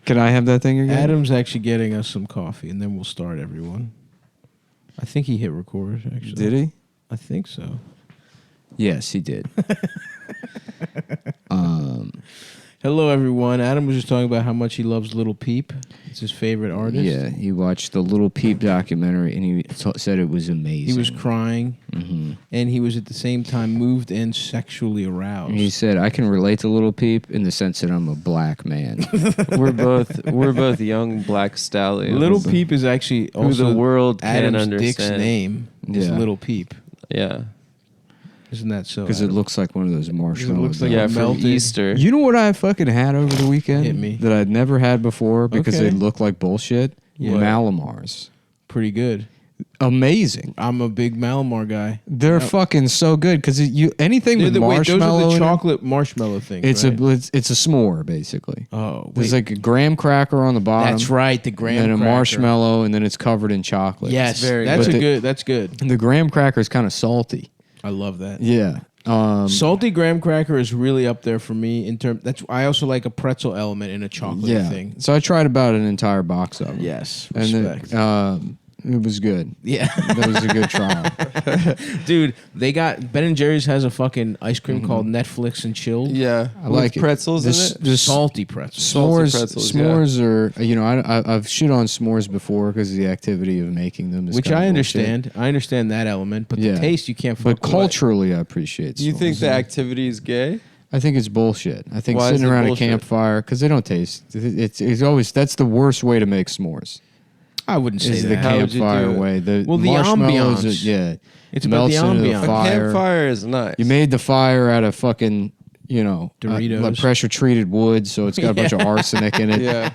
Can I have that thing again? Adam's actually getting us some coffee, and then we'll start, everyone. I think he hit record, actually. Did he? I think so. Yes, he did. Hello, everyone. Adam was just talking about how much he loves Little Peep. It's his favorite artist. Yeah, he watched the Little Peep documentary, and he said it was amazing. He was crying, and he was at the same time moved and sexually aroused. And he said, "I can relate to Little Peep in the sense that I'm a black man." we're both young black stallions. Little Peep is actually also who the world Adam's can understand. Dick's name. Is Little Peep. Yeah. Isn't that so? Because it looks like one of those marshmallows. It looks like yeah, melted. from Easter. You know what I fucking had over the weekend? Hit me. That I'd never had before because Okay. they look like bullshit? Yeah. Malamars. Pretty good. Amazing. I'm a big Malamar guy. They're fucking so good because anything with Wait, marshmallow. those are the in it, chocolate marshmallow things. it's right? it's a s'more basically. Oh, There's wait. like a graham cracker on the bottom. That's right, the graham and then a cracker. marshmallow, and then it's covered in chocolate. Yes, very that's good. good. That's good. And the graham cracker is kind of salty. I love that. Yeah. Salty graham cracker is really up there for me in terms. I also like a pretzel element in a chocolate thing. So I tried about an entire box of them. Yes, And respect. then, it was good. Yeah, That was a good trial. dude. They got Ben & Jerry's has a fucking ice cream called Netflix and Chilled. Yeah. I like With it. pretzels in it. The Salty pretzels. S'mores, pretzels, s'mores are, I've shit on s'mores before because of the activity of making them. Is Which kinda I bullshit. understand. I understand that element, but Yeah. the taste you can't. But fuck with. culturally, I appreciate. Do you think s'mores. the activity is gay? I think it's bullshit. I think Why is sitting it around bullshit? a campfire because they don't taste. It's always that's the worst way to make s'mores. I wouldn't say Is the that. How would you campfire do it? way. The Well, the marshmallows, ambiance. yeah, It's about the melts into ambiance. A fire. campfire is nice. You made the fire out of fucking, Doritos. like pressure treated wood, so it's got a bunch of arsenic in it. Yeah.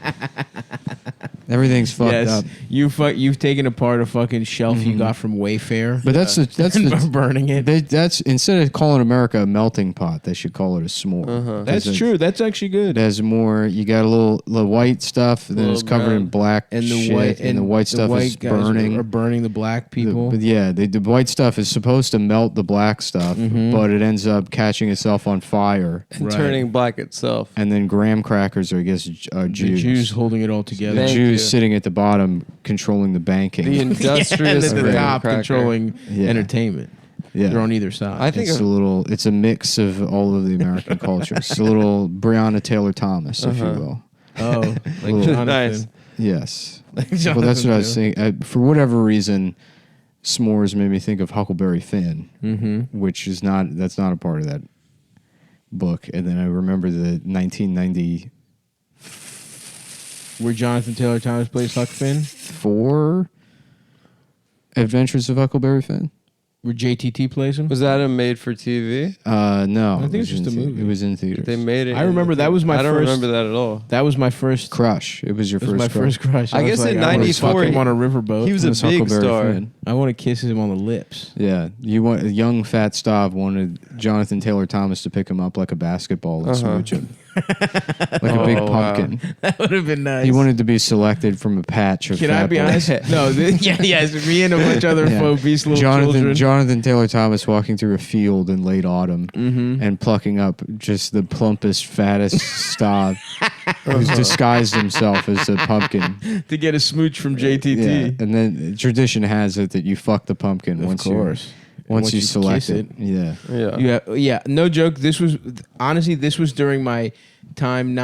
Everything's fucked up. You've taken apart a fucking shelf you got from Wayfair. But that's and burning it. that's instead of calling America a melting pot, they should call it a s'more. That's true. That's actually good. It has more. You got a little white stuff, and then it's Little covered in brown. black and the shit, white and the white stuff is guys burning. are burning the black people. But yeah, the white stuff is supposed to melt the black stuff, but it ends up catching itself on fire. And Right. turning black itself. And then graham crackers are, I guess, the Jews. Jews holding it all together. The Thank Jews you. sitting at the bottom controlling the banking. The and industrious then the graham top cracker. controlling Yeah. entertainment. yeah. They're on either side. I think It's a mix of all of the American cultures. It's a little Breonna Taylor Thomas, if you will. oh, like Ooh. Jonathan. Nice. Yes. Like Well, that's what I was Jonathan, saying. For whatever reason, s'mores made me think of Huckleberry Finn, which is that's not a part of that book. And then I remember the 1994 where Jonathan Taylor Thomas plays Huck Finn. Adventures of Huckleberry Finn. Where JTT plays him. Was that a made for TV? No. I think it's just a movie. It was in theaters. They made it. I remember that was my I don't first- remember that at all. That was my first. Crush. It was your It was first my first crush. I was guess in I wanna 94 fuck him on a riverboat. He was a It was big Huckleberry star. Finn. I want to kiss him on the lips. Yeah, young fat Stav wanted Jonathan Taylor Thomas to pick him up like a basketball and smooch him, like a big Oh, wow. pumpkin. That would have been nice. He wanted to be selected from a patch of Can fat I be balls. honest? No. Yes. Me and a bunch of other Yeah. obese little children. Jonathan Taylor Thomas walking through a field in late autumn and plucking up just the plumpest, fattest Stav who's disguised himself as a pumpkin. to get a smooch from JTT. Yeah. And then tradition has it that you fuck the pumpkin Of once course. once you select kiss it. Yeah. Yeah. Yeah. No joke. This was during my time.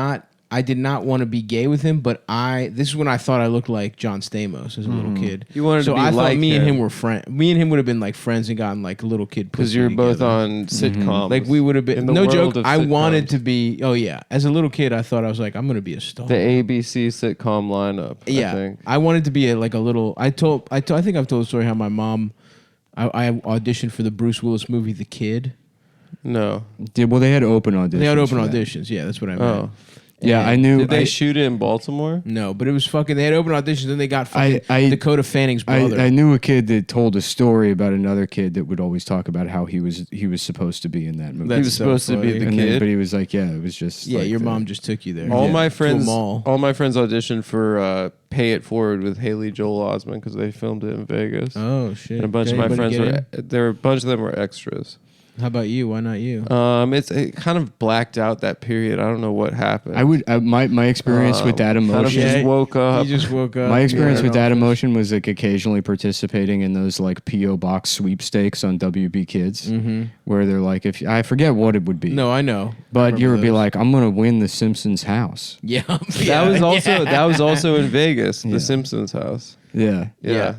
I did not want to be gay with him, but this is when I thought I looked like John Stamos as a little kid. You wanted so to be I thought like me and him. him were friends. Me and him would have been like friends and gotten like little kid Because pussy you're both together. on sitcoms. Like we would have been. In the No world joke. of I wanted sitcoms. to be. Oh yeah. As a little kid, I thought I was like, I'm gonna be a star. The ABC sitcom lineup. Yeah, I think. I wanted to be like a little. I think I've told the story how my mom. I auditioned for the Bruce Willis movie The Kid. No. Well, they had open auditions. They had open for that. auditions. Yeah, that's what I meant. Oh. Yeah, And I knew. Did they shoot it in Baltimore? No, but it was fucking. They had open auditions, and they got fucking I- Dakota Fanning's brother. I knew a kid that told a story about another kid that would always talk about how he was supposed to be in that movie. He was supposed to be the And then- kid. but he was like, yeah, it was just. Yeah, like your the- mom just took you there. All Yeah. my To a friends, mall. all my friends auditioned for "Pay It Forward" with Haley Joel Osment because they filmed it in Vegas. Oh shit! And a bunch Did of my anybody friends get in? a bunch of them were extras. How about you? Why not you? It kind of blacked out that period. I don't know what happened. My experience with that Kind of emotion. just woke up. You just woke up. My experience with that office. emotion was like occasionally participating in those like PO box sweepstakes on WB Kids, where they're like, if I forget what it would be. No, I know. But you would be like, I'm gonna win the Simpsons house. Yeah. That was also in Vegas, the Simpsons house. Yeah.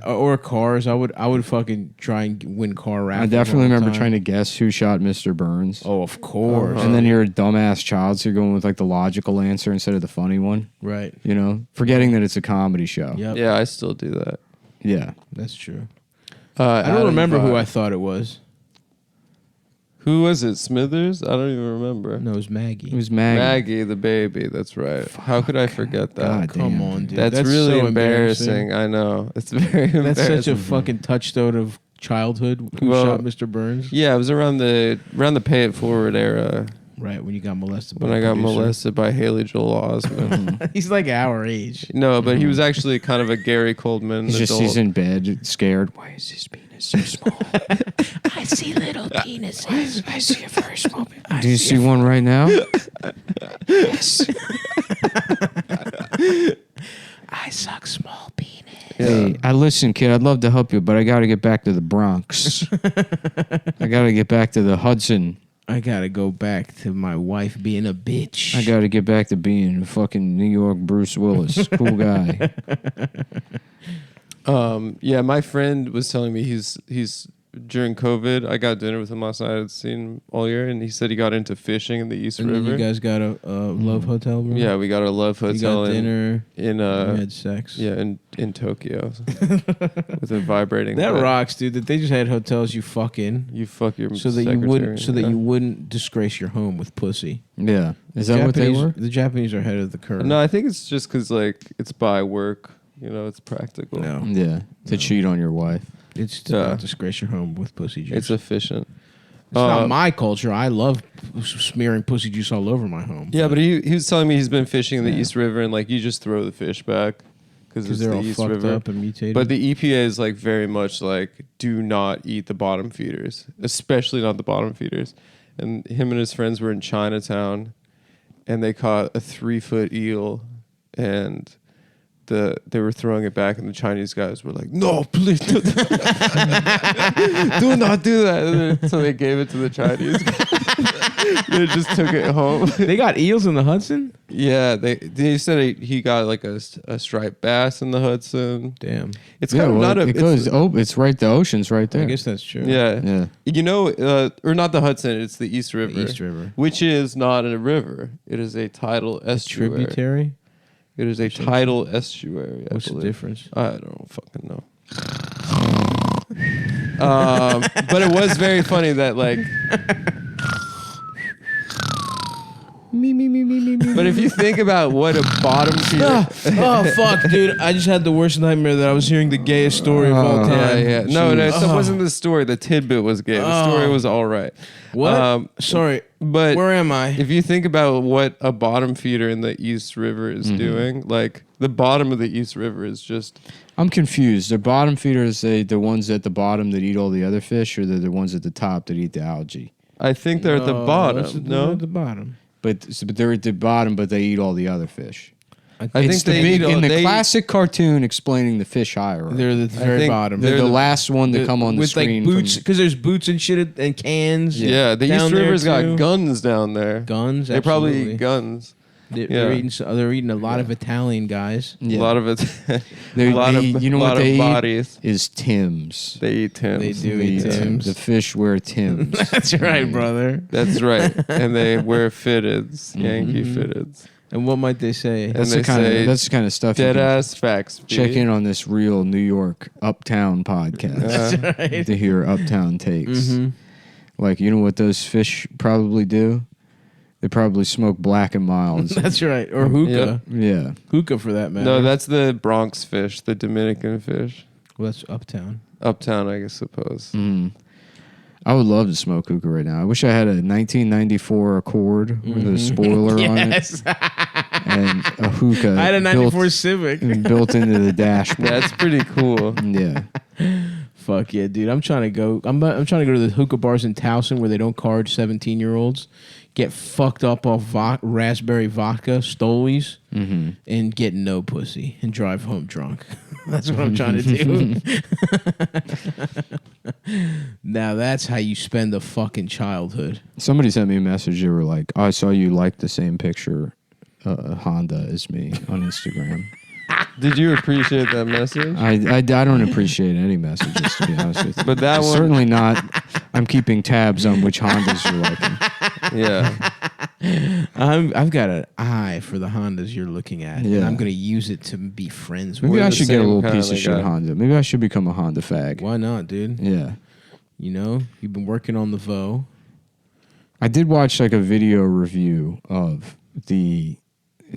Or cars. I would fucking try and win car raffles. I definitely remember trying to guess who shot Mr. Burns. Oh, of course. And then you're a dumbass child, so you're going with like the logical answer instead of the funny one. Right. You know, forgetting that it's a comedy show. Yep. Yeah, I still do that. Yeah. That's true. I don't remember who I thought it was. Who was it? Smithers? I don't even remember. No, it was Maggie. It was Maggie. Maggie, the baby. That's right. How could I forget that? God Come damn. on, dude. That's really so embarrassing. I know. It's very embarrassing. That's such a fucking touchstone of childhood. Who Well, shot Mr. Burns? Yeah, it was around the Pay It Forward era Right, when you got molested. when by I a got producer. molested by Haley Joel Osment. He's like our age. No, but he was actually kind of a Gary Coldman adult. He's in bed, scared. Why is his penis so small? I see little penises. I see a very small penis. Do you see one right now? Yes. I suck small penis. Hey, listen, kid, I'd love to help you, but I got to get back to the Bronx. I got to get back to the Hudson. I gotta go back to my wife being a bitch. I got to get back to being fucking New York Bruce Willis. Cool guy. Yeah, my friend was telling me he's during COVID. I got dinner with him last night. I'd seen him all year, and he said he got into fishing in the East and then River. you guys got a love hotel room? Yeah, we got a love You hotel got dinner. in You had sex. yeah, in Tokyo with a vibrating That bed. rocks, dude. That they just had hotels you fuck in. You fuck your So that you secretary, wouldn't disgrace your home with pussy. Yeah. Is that what they were? The Japanese are ahead of the curve. No, I think it's just because like it's by work. You know, it's practical. No. Yeah. To cheat on your wife. It's to not disgrace your home with pussy juice. It's efficient. It's not my culture. I love smearing pussy juice all over my home. Yeah, but he was telling me he's been fishing in the East River and like you just throw the fish back because it's they're the all East fucked River. up and mutated. But the EPA is like very much like do not eat the bottom feeders, especially not the bottom feeders. And him and his friends were in Chinatown, and they caught a 3-foot eel, and they were throwing it back, and the Chinese guys were like, "No, please, do not do that." So they gave it to the Chinese. They just took it home. they got eels in the Hudson? Yeah, they said he got like a striped bass in the Hudson. Damn. It's kind of not a. It's right. The ocean's right there. I guess that's true. Yeah. Yeah. You know, or not the Hudson, it's the East River. The East River. Which is not a river. It is a tidal estuary. Tributary? It is a tidal estuary, I What's the believe. difference? I don't fucking know. But it was very funny that like But if you think about what a bottom feeder Oh, fuck, dude. I just had the worst nightmare that I was hearing the gayest story of all time. Yeah. No, that wasn't the story. The tidbit was gay. The story was all right. What? Sorry. But Where am I? if you think about what a bottom feeder in the East River is doing, like the bottom of the East River is just. I'm confused. The bottom feeders, the ones at the bottom that eat all the other fish, or they're the ones at the top that eat the algae? I think they're at the bottom. No, at the bottom. But they're at the bottom, but they eat all the other fish. I think It's the they big eat all- in the they- classic cartoon explaining the fish hierarchy. They're the very think bottom. They're the the- last one to come on the with screen. like boots, because there's boots and shit and cans. Yeah, the down East there, River's too. got guns down there. Guns. They probably absolutely. eat guns. They're eating a lot of Italian guys. Yeah. A lot of it. They- a lot they- of you know lot what they of eat? bodies. Is Tim's. They eat Tim's. They do They eat eat Tim's. The fish wear Tim's. That's right, brother. That's right. And they wear fitteds, Yankee fitteds. And what might they say? And That's they the kind say of stuff. you Dead can ass facts. check B. in on this real New York Uptown podcast right. to hear Uptown takes. Mhm. Like, you know what those fish probably do? They probably smoke Black and Milds. That's right. Or hookah. Yeah. Hookah for that matter. No, that's the Bronx fish, the Dominican fish. well, that's uptown. Uptown, I suppose. Mm. I would love to smoke hookah right now. I wish I had a 1994 Accord with a spoiler on it Yes. and a hookah. I had a 94 built, Civic. built into the dashboard. That's pretty cool. Yeah. Fuck yeah, dude. I'm trying to go. I'm trying to go to the hookah bars in Towson where they don't card 17-year-olds. Get fucked up off raspberry vodka, Stolies, and get no pussy and drive home drunk. That's what I'm trying to do. Now that's how you spend a fucking childhood. Somebody sent me a message. They were like, "I saw you like the same picture, Honda as me on Instagram." Did you appreciate that message? I don't appreciate any messages, to be honest with you. But that one, certainly not. I'm keeping tabs on which Hondas you're liking. Yeah. I've got an eye for the Hondas you're looking at, and I'm going to use it to be friends with. Maybe I the should get a same little kind piece of of shit guy. Honda. Maybe I should become a Honda fag. Why not, dude? Yeah. You know, you've been working on the VO. I did watch like a video review of the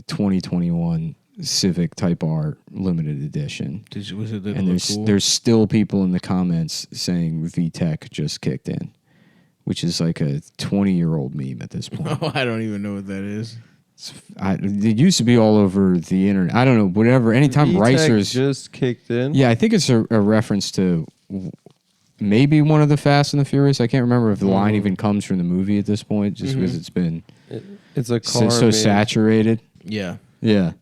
2021 Civic Type R limited edition. Was it And there's still people in the comments saying VTech just kicked in, which is like a 20-year-old meme at this point. Oh, I don't even know what that is. It used to be all over the internet. I don't know, whatever. Anytime VTech racers just kicked in. Yeah, I think it's a reference to maybe one of the Fast and the Furious. I can't remember if the line even comes from the movie at this point, just because it's been It's a car so meme. saturated. Yeah. Yeah.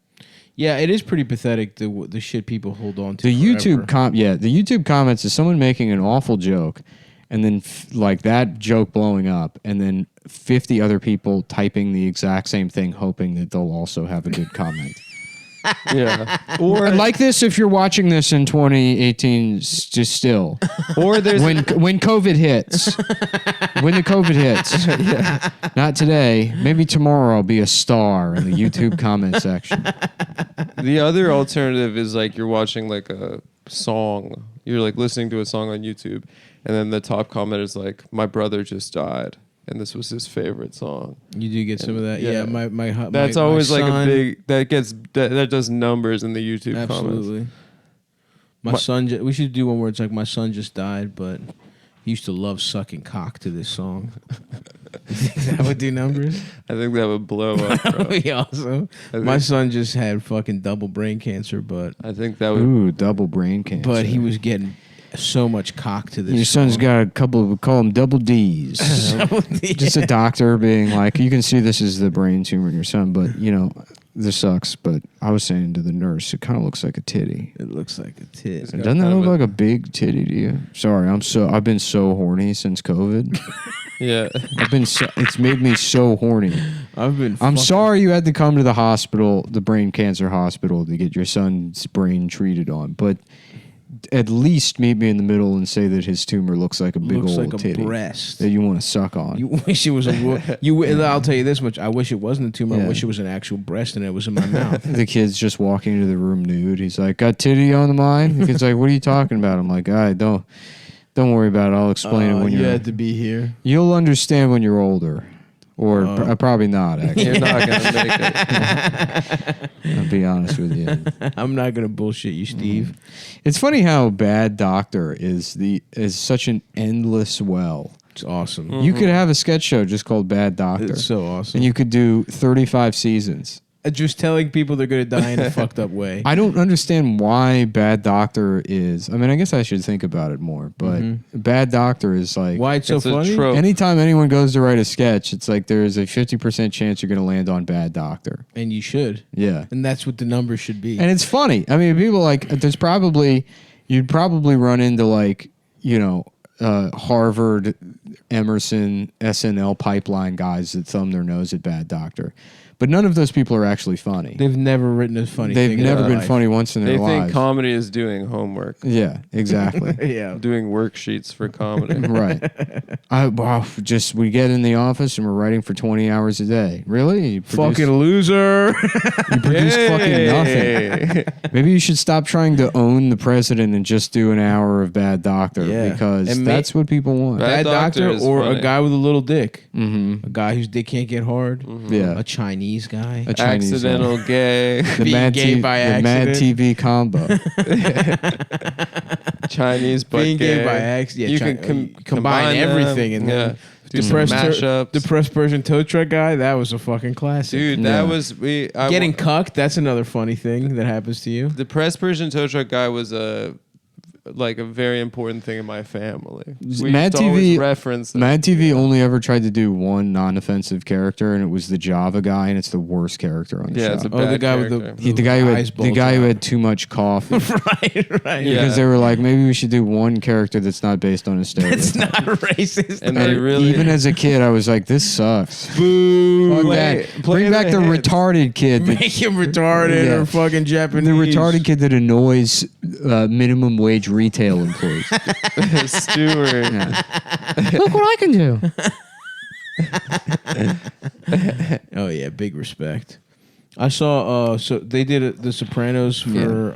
Yeah, it is pretty pathetic, the shit people hold on to The forever. the YouTube comments is someone making an awful joke, and then like that joke blowing up, and then 50 other people typing the exact same thing, hoping that they'll also have a good comment. Yeah. Or like this if you're watching this in 2018 just still. Or there's when COVID hits. When the COVID hits. yeah. Not today. Maybe tomorrow I'll be a star in the YouTube comment section. The other alternative is like you're watching like a song. You're like listening to a song on YouTube, and then the top comment is like, "My brother just died, and this was his favorite song." You do get some of that. Yeah, my That's my always like son, a big that does numbers in the YouTube comments. Absolutely. My son, we should do one where it's like my son just died, but he used to love sucking cock to this song. You think that would do numbers? I think that would blow up. That Bro. would be awesome. My son just had fucking double brain cancer, but I think that would. Ooh, double brain cancer. but he was getting so much cock to this. Your son's song. got a couple of, call them double D's. Just a doctor being like, you can see this is the brain tumor in your son, but you know, this sucks. But I was saying to the nurse, it kind of looks like a titty. It looks like a tit. It's got Doesn't that kind of look like a big titty to you? Sorry, I've been so horny since COVID. Yeah. It's made me so horny. I'm sorry you had to come to the hospital, the brain cancer hospital, to get your son's brain treated on, but at least meet me in the middle and say that his tumor looks like a big looks old like a titty breast. that you want to suck on. You wish it was I'll tell you this much. I wish it wasn't a tumor. Yeah. I wish it was an actual breast and it was in my mouth. The kid's just walking into the room nude. He's like, "Got titty on the mind?" The kid's like, "What are you talking about?" I'm like, "All right, don't worry about it. I'll explain it when you you're. had to be here. You'll understand when you're older, or probably not. Actually, You're not gonna make it. I'll be honest with you. I'm not gonna bullshit you, Steve. It's funny how Bad Doctor is such an endless well. It's awesome. You could have a sketch show just called Bad Doctor, It's so awesome. and you could do 35 seasons. Just telling people they're gonna die in a fucked up way. I don't understand why Bad Doctor is. I mean, I guess I should think about it more, but Bad Doctor is like Why it's so It's a funny? trope. anytime anyone goes to write a sketch, it's like there's a 50% chance you're going to land on Bad Doctor. And you should. Yeah. And that's what the numbers should be. And it's funny. I mean, people like, you'd probably run into like, you know, Harvard, Emerson, SNL pipeline guys that thumb their nose at Bad Doctor. But none of those people are actually funny. They've never written a funny They've thing. never in their been life. funny once in They their think lives. comedy is doing homework, Yeah, exactly. Yeah. doing worksheets for comedy. Right. We get in the office and we're writing for 20 hours a day. Really? You produce, Fucking loser. you produce fucking nothing. Maybe you should stop trying to own the president and just do an hour of Bad Doctor Yeah. because And that's what people want. Bad Bad Doctor doctor is or funny. a guy with a little dick. Mm-hmm. A guy whose dick can't get hard. Yeah. A Chinese guy. A Chinese Accidental gay. guy. The Being Mad, gay by the Mad accident. TV combo. Chinese but Being gay. gay by accident. You Yeah, can combine them. everything and then do some depressed mashups. Depressed Persian tow truck guy. That was a fucking classic. Dude, Yeah. that was Getting cucked. That's another funny thing that happens to you. the Press Persian tow truck guy was a like a very important thing in my family. Mad TV reference. Mad TV only ever tried to do one non-offensive character, and it was the Java guy, and it's the worst character on the show. It's a bad the guy character. with the guy who had too much coffee. right. Yeah. Because they were like, maybe we should do one character that's not based on a stereotype. It's not racist. And they really even as a kid, I was like, this sucks. Boo. Fuck Play- that. play Bring back the the hits. retarded kid. Make him retarded Yeah. or fucking Japanese. The retarded kid that annoys minimum wage retail employees. Stewart. Look what I can do. Oh yeah, big respect. I saw so they did the Sopranos for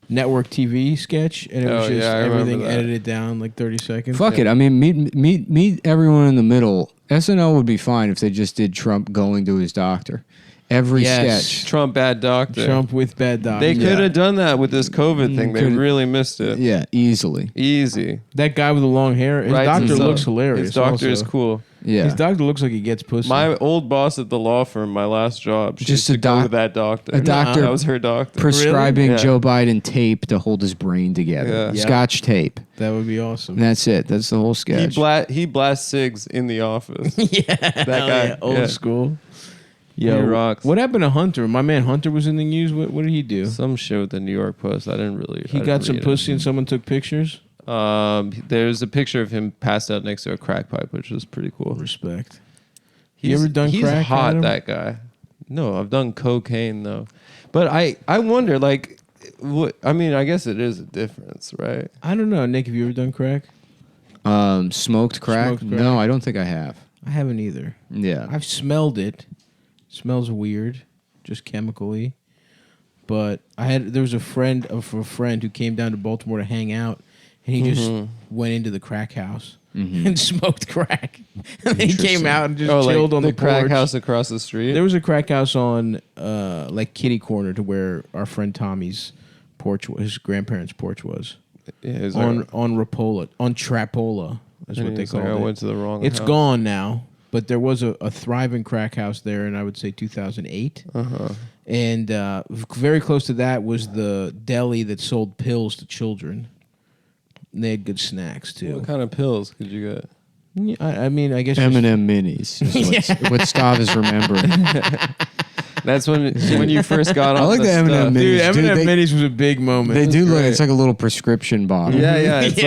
network TV sketch, and it was just I remember everything that. edited down like 30 seconds. Fuck it. I mean, meet everyone in the middle. SNL would be fine if they just did Trump going to his doctor. Every Yes. sketch. Trump bad doctor. Trump with bad doctor. They could have done that with this COVID thing. They Could've- really missed it. Yeah, easily. Easy. That guy with the long hair. His Writes doctor himself. looks hilarious. His doctor is also. cool. Yeah. His doctor looks like he gets pussy. My old boss at the law firm, my last job, she Just used to a go doc- to that doctor. a doctor That was her doctor. Prescribing Really? Yeah. Joe Biden tape to hold his brain together. Yeah. Yeah. Scotch tape. that would be awesome. And that's it. That's the whole sketch. He blasts cigs in the office. Yeah, That hell guy, yeah, old yeah. school. He Yo, rocks. what happened to Hunter? My man Hunter was in the news. What did he do? Some shit with the New York Post. I didn't really. He got some pussy and someone took pictures. There's a picture of him passed out next to a crack pipe, which was pretty cool. Respect. You ever done he's crack, hot, Adam? that guy. No, I've done cocaine though. But I wonder, like, what? I mean, I guess it is a difference, right? I don't know, Nick. Have you ever done crack? Smoked crack? Smoked crack. No, I don't think I have. I haven't either. Yeah. I've smelled it. Smells weird, just chemically. But there was a friend of a friend who came down to Baltimore to hang out, and he just went into the crack house and smoked crack. And then he came out and just chilled on the crack porch. house across the street. There was a crack house on like kitty corner to where our friend Tommy's porch, his grandparents' porch was. Yeah, on Rapola, on Trapola, is what they call I it. went to the wrong. It's house. gone now, but there was a thriving crack house there in, I would say, 2008. And very close to that was the deli that sold pills to children. And they had good snacks too. What kind of pills could you get? Yeah, I mean, I guess just- M&M minis is what Stav is remembering. That's when you first got on. I like the M&M stuff. minis. Dude, M&M they- minis was a big moment. They do look. great. It's like a little prescription bottle. Yeah, it's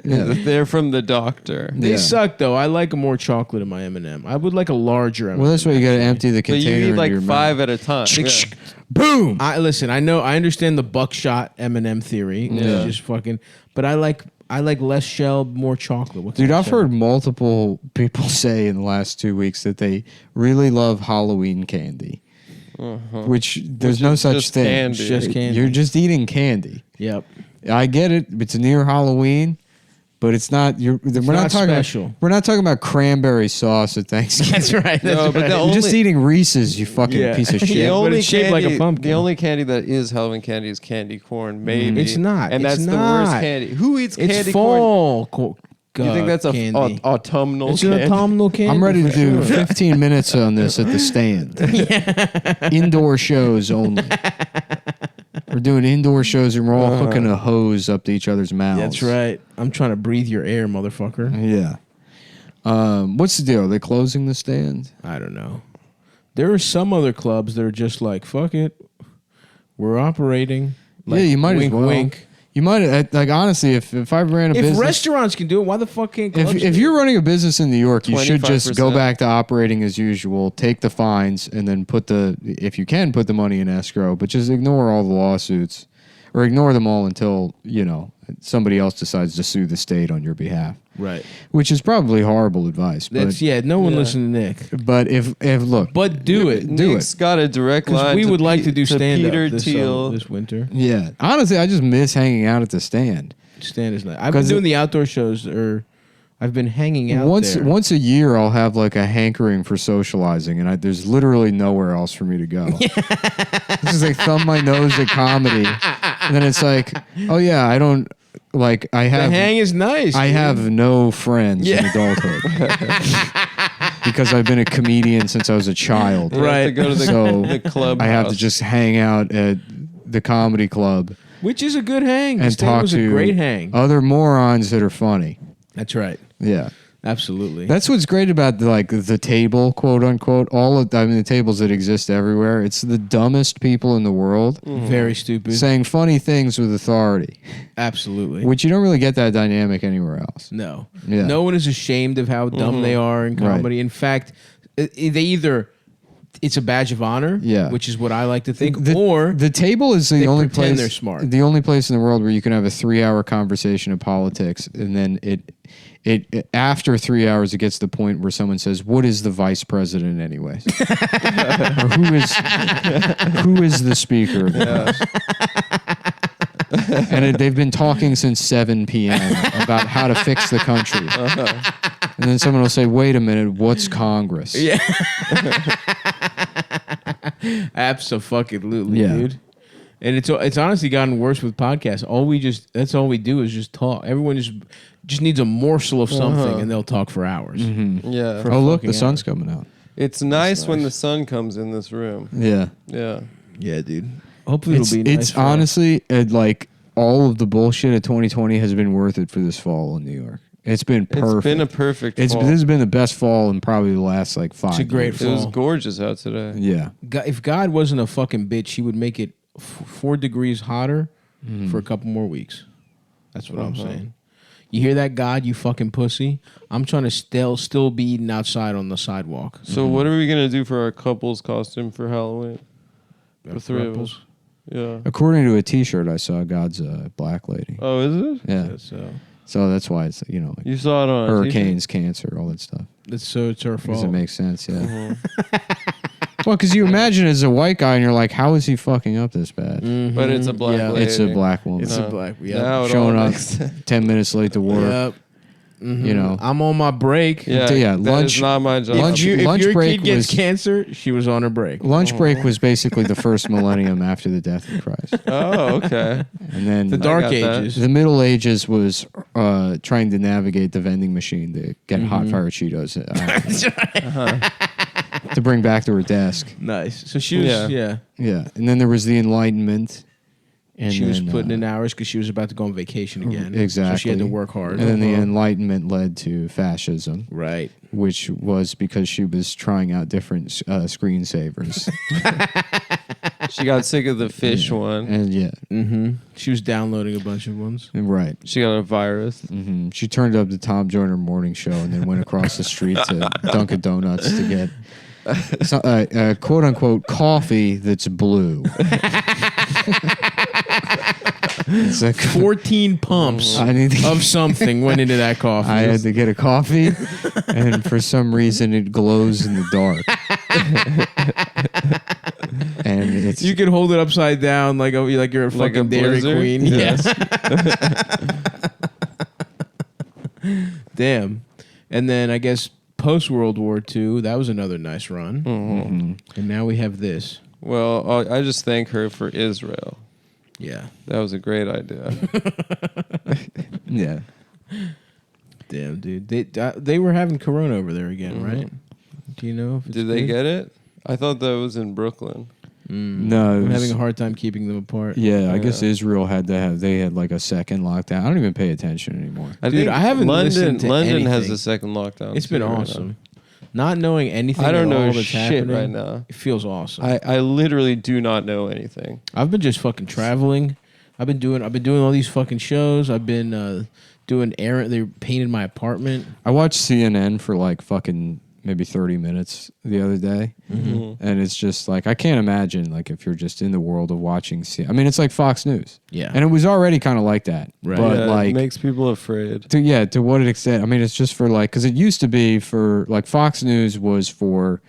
like they're from the doctor. They Yeah. suck though. I like more chocolate in my M&M. I would like a larger M&M. Well, that's why you got to empty the But container. you need into like your 5 mouth. at a time. Yeah. Boom. I understand the buckshot M&M theory. Yeah. Just fucking. But I like less shell, more chocolate. What's Dude, that I've shell? heard multiple people say in the last 2 weeks that they really love Halloween candy. Which there's Which no is such just thing. candy. It's just candy. You're just eating candy. Yep. I get it. It's near Halloween, but it's not. We're not not talking. special. We're not talking about cranberry sauce at Thanksgiving. That's right. That's No, but right. the You're just only- eating Reese's. You fucking Yeah. piece of The shit. but it's shaped like a candy- pumpkin. The only candy that is Halloween candy is candy corn, maybe. It's not. And It's that's the not. worst candy. Who eats It's candy corn? fall. You think that's a candy? autumnal It's candy? an autumnal candy. I'm ready to for do sure. 15 minutes on this at the stand. Indoor shows only. We're doing indoor shows and we're all hooking a hose up to each other's mouths. That's right. I'm trying to breathe your air, motherfucker. Yeah. What's the deal? Are they closing the stand? I don't know. There are some other clubs that are just like, fuck it. We're operating. Like, yeah, you might wink, as well. wink. You might like honestly, if I ran a If business, restaurants can do it, why the fuck can't clubs if do it? you're running a business in New York, you should just go 25%. back to operating as usual, take the fines, and then if you can, put the money in escrow, but just ignore all the lawsuits or ignore them all until somebody else decides to sue the state on your behalf. Right. Which is probably horrible advice. That's no one listened to Nick. But if look, But do it. do Nick's got a direct Because line. we would like to do stand Peter up Thiel. this winter. yeah, honestly, I just miss hanging out at the stand. Stand is nice. I've been 'Cause doing the outdoor shows, or I've been hanging out there. Once a year, I'll have like a hankering for socializing, and there's literally nowhere else for me to go. This is like thumb my nose at comedy, and then it's like, oh yeah, I don't like. I The have hang is nice. I dude. have no friends in adulthood because I've been a comedian since I was a child. You have to Right. go to So the club. I have to just hang out at the comedy club Which is a good hang. and This thing talk was to a great hang. other morons that are funny. That's right. Yeah. Absolutely. That's what's great about the table, quote unquote. The tables that exist everywhere. It's the dumbest people in the world very stupid. saying funny things with authority, Absolutely. which you don't really get that dynamic anywhere else. No. Yeah. No one is ashamed of how dumb they are in comedy. Right. In fact, it's a badge of honor, which is what I like to think, or the table is the they only pretend place they're smart. The only place in the world where you can have a 3-hour conversation of politics, and then it after 3 hours it gets to the point where someone says, "What is the vice president, anyways?" Or who is the speaker of the House? And they've been talking since 7 p.m. about how to fix the country. And then someone will say, "Wait a minute, what's Congress?" Yeah. Absolutely, Yeah. dude. And it's honestly gotten worse with podcasts. That's all we do is just talk. Everyone just needs a morsel of something, and they'll talk for hours. Yeah. For Oh, look, the fucking sun's hours. coming out. It's nice when the sun comes in this room. Yeah. Yeah. Yeah, dude. Hopefully It's it'll be nice. it's honestly like all of the bullshit of 2020 has been worth it for this fall in New York. It's been perfect. It's been a perfect fall. This has been the best fall in probably the last 5 It's a great years. fall. It was gorgeous out today. Yeah. If God wasn't a fucking bitch, he would make it 4 degrees hotter for a couple more weeks. That's what I'm saying. You hear that, God, you fucking pussy? I'm trying to still be eating outside on the sidewalk. So what are we going to do for our couple's costume for Halloween? The three of us. Yeah. According to a T-shirt I saw, God's a black lady. Oh, is it? Yeah. So that's why it's like You saw it on hurricanes, cancer, all that stuff. It's her Because fault. it makes sense. Yeah. Well, because you imagine as a white guy and you're like, how is he fucking up this bad? But it's a black lady. It's a black woman. It's a black. Yeah. Now it Showing all up makes sense. 10 minutes late to work. Yep. You know. I'm on my break. Yeah, Yeah, that lunch- is not my job. lunch- If lunch your break kid gets was- cancer, she was on her break. Lunch break was basically the first millennium after the death of Christ. Oh, okay. And then The Dark got that. Ages. the Middle Ages was trying to navigate the vending machine to get hot fire Cheetos to bring back to her desk. Nice. So she was, yeah. Yeah. And then there was the Enlightenment. And She was then, putting in hours because she was about to go on vacation again. Exactly. So she had to work hard. And then the Enlightenment led to fascism, Right. which was because she was trying out different screensavers. She got sick of the fish one. And She was downloading a bunch of ones. right. She got a virus. She turned up the Tom Joyner morning show and then went across the street to Dunkin' Donuts to get quote unquote coffee that's blue. It's like 14 pumps I need to- of something went into that coffee. I had to get a coffee, and for some reason it glows in the dark. And it's You could hold it upside down like you're a Like a fucking Dairy blizzard? Queen. Yes. Damn. And then I guess post World War II, that was another nice run. And now we have this. Well, I just thank her for Israel. Yeah. That was a great idea. yeah. Damn, dude. They were having Corona over there again, right? Do you know? If it's Did they good? get it? I thought that was in Brooklyn. No, it I'm was- having a hard time keeping them apart. Yeah, I guess Israel they had like a second lockdown. I don't even pay attention anymore. I Dude, think I haven't listened to London has anything. the second lockdown. It's been too right awesome. Not knowing anything I don't at know all that's shit happening right now. It feels awesome. I literally do not know anything. I've been just fucking traveling. I've been doing all these fucking shows. I've been doing errand. They painted my apartment. I watched CNN for like fucking maybe 30 minutes the other day, and it's just like I can't imagine like if you're just in the world of watching. I mean, it's like Fox News, Yeah. and it was already kind of like that, Right. But Yeah, like it makes people afraid. to what extent? I mean, it's just for like because it used to be for like Fox News was for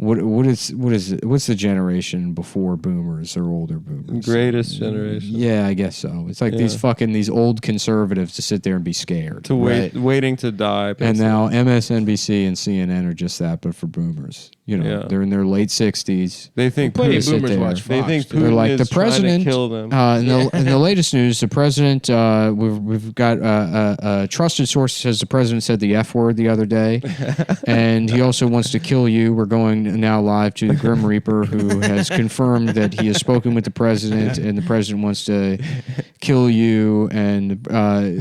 what's the generation before boomers or older boomers? Greatest generation. Yeah, I guess so. It's like these old conservatives to sit there and be scared. To waiting to die. And basically. now MSNBC and CNN are just that, but for boomers. You know, they're in their late 60s. they think Plenty of Putin, boomers there. watch they Fox. think dude. Putin They're like is the president. trying to kill them. In the latest news, the president. We've got a trusted source says the president said the F word the other day, and he also wants to kill you. We're going now live to the Grim Reaper, who has confirmed that he has spoken with the president, and the president wants to kill you. And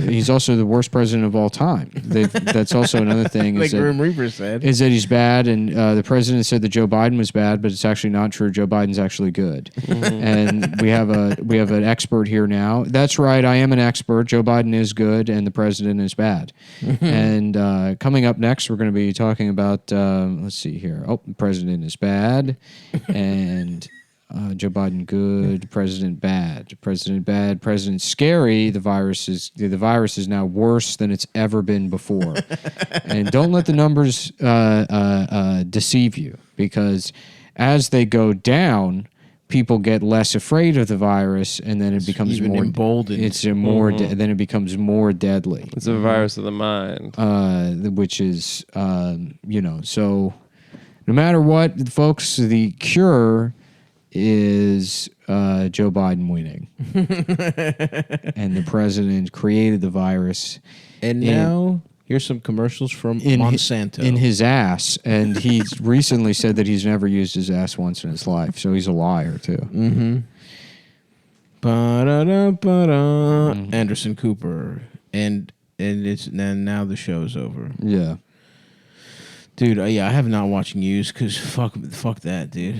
he's also the worst president of all time. That's also another thing. Like Grim Reaper said. Is that he's bad, and the president said that Joe Biden was bad, but it's actually not true. Joe Biden's actually good. And we have an expert here now. That's right, I am an expert. Joe Biden is good, and the president is bad. And coming up next, we're going to be talking about, let's see here. Oh, the president is bad, and Joe Biden good, president bad, president scary. The virus is now worse than it's ever been before. And don't let the numbers deceive you, because as they go down, people get less afraid of the virus, and then it becomes even more emboldened. It's more. Then it becomes more deadly. It's a virus of the mind. Which is, So, no matter what, folks, the cure is Joe Biden winning, and the president created the virus. And now here's some commercials from Monsanto. In his ass. And he recently said that he's never used his ass once in his life. So he's a liar, too. Mm-hmm. Ba-da-da-ba-da. Anderson Cooper. And now the show's over. Yeah. Dude, I have not watched news because fuck that, dude.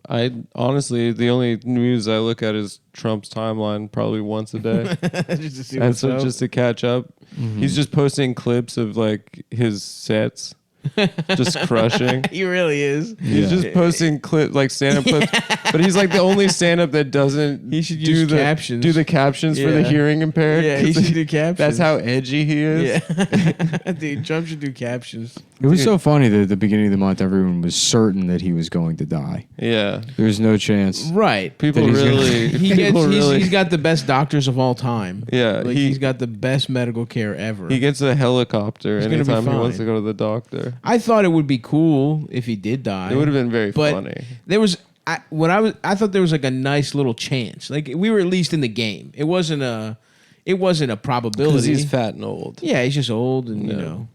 I honestly, the only news I look at is Trump's timeline probably once a day. Just to see what's up. Just to catch up. Mm-hmm. He's just posting clips of like his sets. Just crushing. He really is. He's just posting stand-up clips, but he's like the only stand-up that doesn't. He should do the captions. Do the captions for the hearing impaired. Yeah, he should do captions. That's how edgy he is. Yeah, dude, Trump should do captions. It was so funny that at the beginning of the month, everyone was certain that he was going to die. Yeah, there was no chance. Right, people really. He's got the best doctors of all time. Yeah, he's got the best medical care ever. He gets a helicopter anytime he wants to go to the doctor. I thought it would be cool if he did die. It would have been very funny. There was I thought there was like a nice little chance. Like we were at least in the game. It wasn't a probability. Because he's fat and old. Yeah, he's just old, and you know.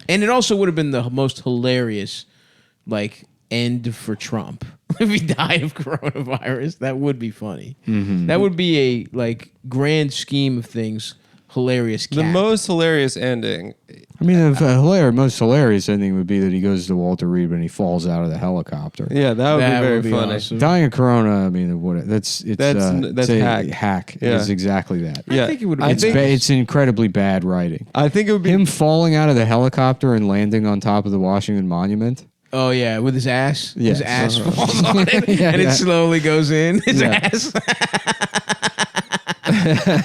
And it also would have been the most hilarious, like, end for Trump if he died of coronavirus. That would be funny. Mm-hmm. That would be a like grand scheme of things. Hilarious cap. The most hilarious ending. I mean, the most hilarious ending would be that he goes to Walter Reed when he falls out of the helicopter. Yeah, that would be very funny. Awesome. Dying of corona. I mean, that's hack. Yeah. It's exactly that. I think it would. It's incredibly bad writing. I think it would be him falling out of the helicopter and landing on top of the Washington Monument. Oh yeah, with his ass. Yes. His ass falls on it, and it slowly goes in his ass.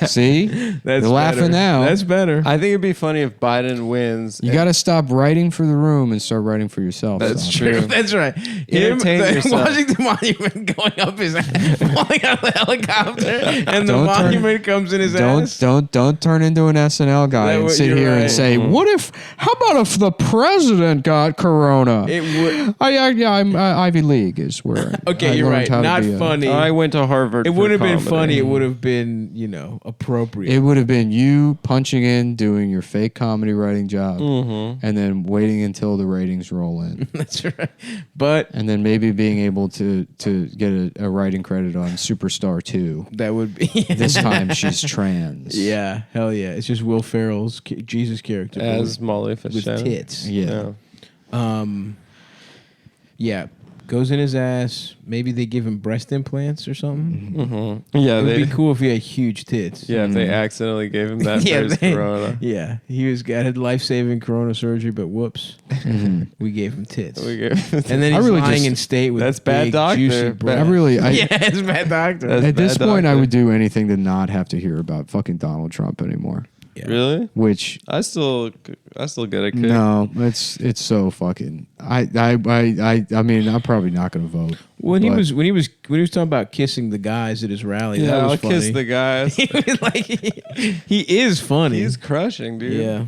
See? They're laughing now. That's better. I think it'd be funny if Biden wins. You got to stop writing for the room and start writing for yourself. That's true. That's right. Entertain yourself. Washington Monument going up his ass, falling out of the helicopter, and the monument comes in his ass. Don't turn into an SNL guy and sit here and say, how about if the president got corona? It would. I'm Ivy League is where. Okay, you're right. Not funny. I went to Harvard. It would have been funny. It would have been, appropriate. It would have been you punching in, doing your fake comedy writing job, and then waiting until the ratings roll in. That's right. And then maybe being able to get a writing credit on Superstar 2. That would be. This time she's trans. Yeah, hell yeah. It's just Will Ferrell's Jesus character. As Molly Fischel. With tits. Yeah. Yeah. Goes in his ass. Maybe they give him breast implants or something. Mm-hmm. Yeah, it would be cool if he had huge tits. Yeah, if they accidentally gave him that for his corona. Yeah, he had life-saving corona surgery, but whoops, we gave him tits. And then he's lying in state with that's bad doctor. Juicy breath. It's bad doctor. At this point, I would do anything to not have to hear about fucking Donald Trump anymore. Yeah. Really? Which I still get a kick. No, it's so fucking. I mean, I'm probably not going to vote. When he was talking about kissing the guys at his rally, that was funny. I'll kiss the guys. He is funny. He's crushing, dude. Yeah.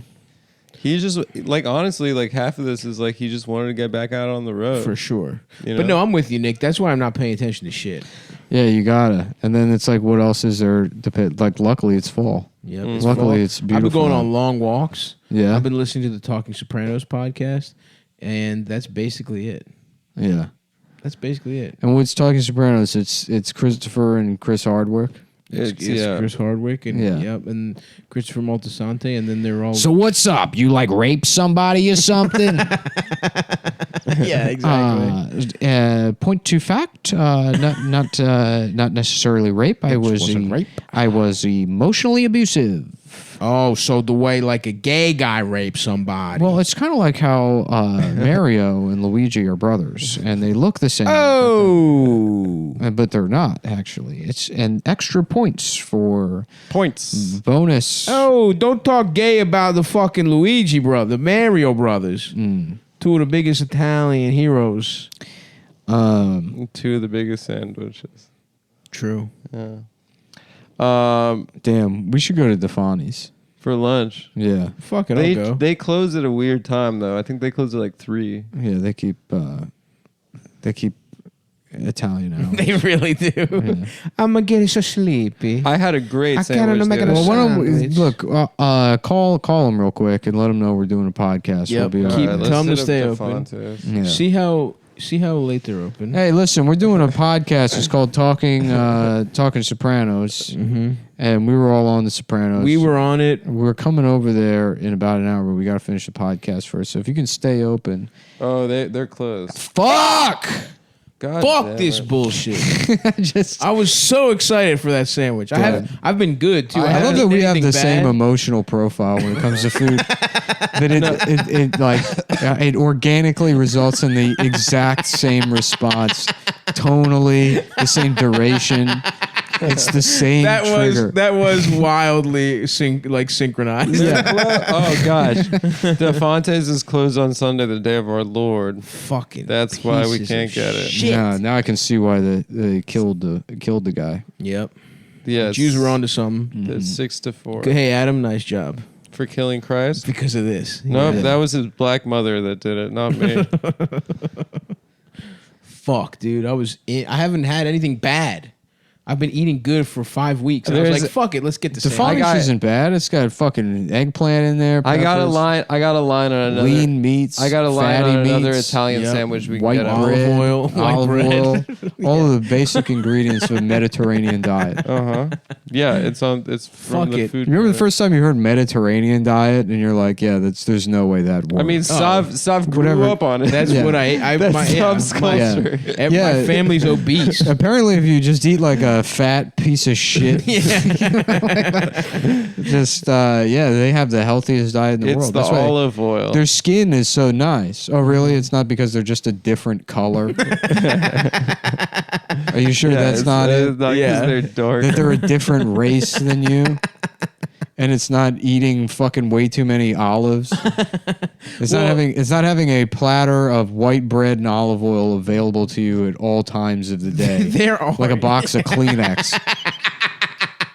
He just honestly, half of this is he just wanted to get back out on the road for sure. But no, I'm with you, Nick. That's why I'm not paying attention to shit. Yeah, you gotta. And then it's what else is there to pay? Luckily, it's fall. Yeah, luckily it's beautiful. I've been going on long walks. Yeah, I've been listening to the Talking Sopranos podcast, And that's basically it. Yeah. That's basically it. And what's Talking Sopranos? It's Christopher and Chris Hardwick. It's Chris Hardwick and and Christopher Moltisanti, and then they're all. So what's up? You like rape somebody or something? Yeah, exactly. Point to fact. Not necessarily rape. I was emotionally abusive. Oh, so the way like a gay guy rapes somebody. Well, it's kind of like how Mario and Luigi are brothers, and they look the same. Oh, but they're not actually. It's an extra points for bonus. Oh, don't talk gay about the fucking Luigi brother, the Mario brothers. Two of the biggest Italian heroes. Two of the biggest sandwiches. True. Yeah. Damn, we should go to Defani's for lunch. Yeah. Fuck it, I'll go. They close at a weird time though. I think they close at like 3. Yeah, they keep Italian out. They really do. Yeah. I'm getting so sleepy. I had a great sandwich. Well, why don't we look? Call them real quick and let them know we're doing a podcast. Yep. We'll be Tell them to stay open. Yeah. See how late they're open. Hey, listen, we're doing a podcast. It's called Talking Sopranos, and we were all on the Sopranos. We were on it. We're coming over there in about an hour, but we got to finish the podcast first. So if you can stay open. Oh, they're closed. Fuck! God Fuck this bullshit. Just I was so excited for that sandwich. I've been good too. I love that we have the same bad. emotional profile when it comes to food. That it organically results in the exact same response, tonally, the same duration. It's the same trigger. That was wildly synchronized. Yeah. Oh gosh, Defonte's is closed on Sunday, the day of our Lord. Fucking. That's why we can't get it. Shit. Yeah, now I can see why they killed the guy. Yep. Yeah, Jews were onto something. It's 6-4. Hey Adam, nice job. For killing Christ? Because of this. No, that was his black mother that did it, not me. Fuck, dude. I haven't had anything bad. I've been eating good for 5 weeks. And I was like, fuck it, let's get this. Defani's isn't bad. It's got fucking eggplant in there. I got a line on another lean meats. I got a line fatty on another meats, Italian sandwich we white can get bread, olive oil, all of the basic ingredients of a Mediterranean diet. Yeah, it's from the food. You remember the first time you heard Mediterranean diet and you're like, yeah, there's no way that works. I mean, Sav grew up on it. That's what I Sav's culture. My family's obese. Apparently, if you just eat like a fat piece of shit, they have the healthiest diet in the world. It's the olive oil. Their skin is so nice. Oh, really? It's not because they're just a different color. Are you sure that's not it? It's not because they're dark. That they're a different race than you. And it's not eating fucking way too many olives. It's not having a platter of white bread and olive oil available to you at all times of the day. There are like a box of Kleenex.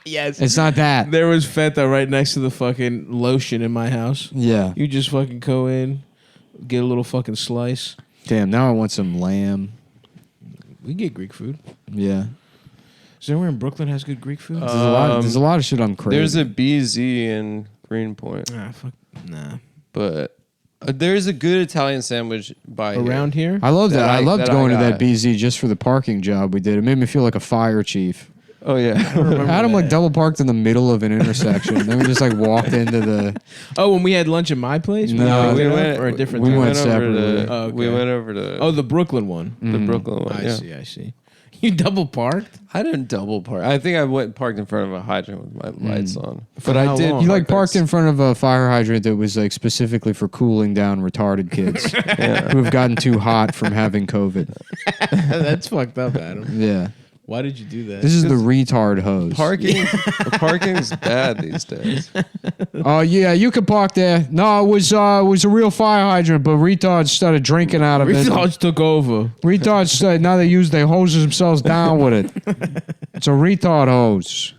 Yes. It's not that. There was feta right next to the fucking lotion in my house. Yeah. You just fucking go in, get a little fucking slice. Damn, now I want some lamb. We get Greek food. Yeah. Is there anywhere in Brooklyn has good Greek food? There's a lot of shit I'm craving. There's a BZ in Greenpoint. Fuck. Nah. But there's a good Italian sandwich by around here. I love that. I loved going to got. that BZ just for the parking job we did. It made me feel like a fire chief. Oh yeah. Adam like double parked in the middle of an intersection. Then we just like walked into the. Oh, when we had lunch at my place. No, we went or a different. We time? went separately. We went over to. Oh, the Brooklyn one. The Brooklyn one. I see. You double parked? I didn't double park. I think I went and parked in front of a hydrant with my lights on. For But how I did. long? You like parked in front of a fire hydrant that was like specifically for cooling down retarded kids who have gotten too hot from having COVID. That's fucked up, Adam. Yeah. Why did you do that? This is the retard hose. Parking's bad these days. Oh yeah, you can park there. No, it was a real fire hydrant, but retards started drinking out of it. Retards took over. Retards now they hose themselves down with it. It's a retard hose.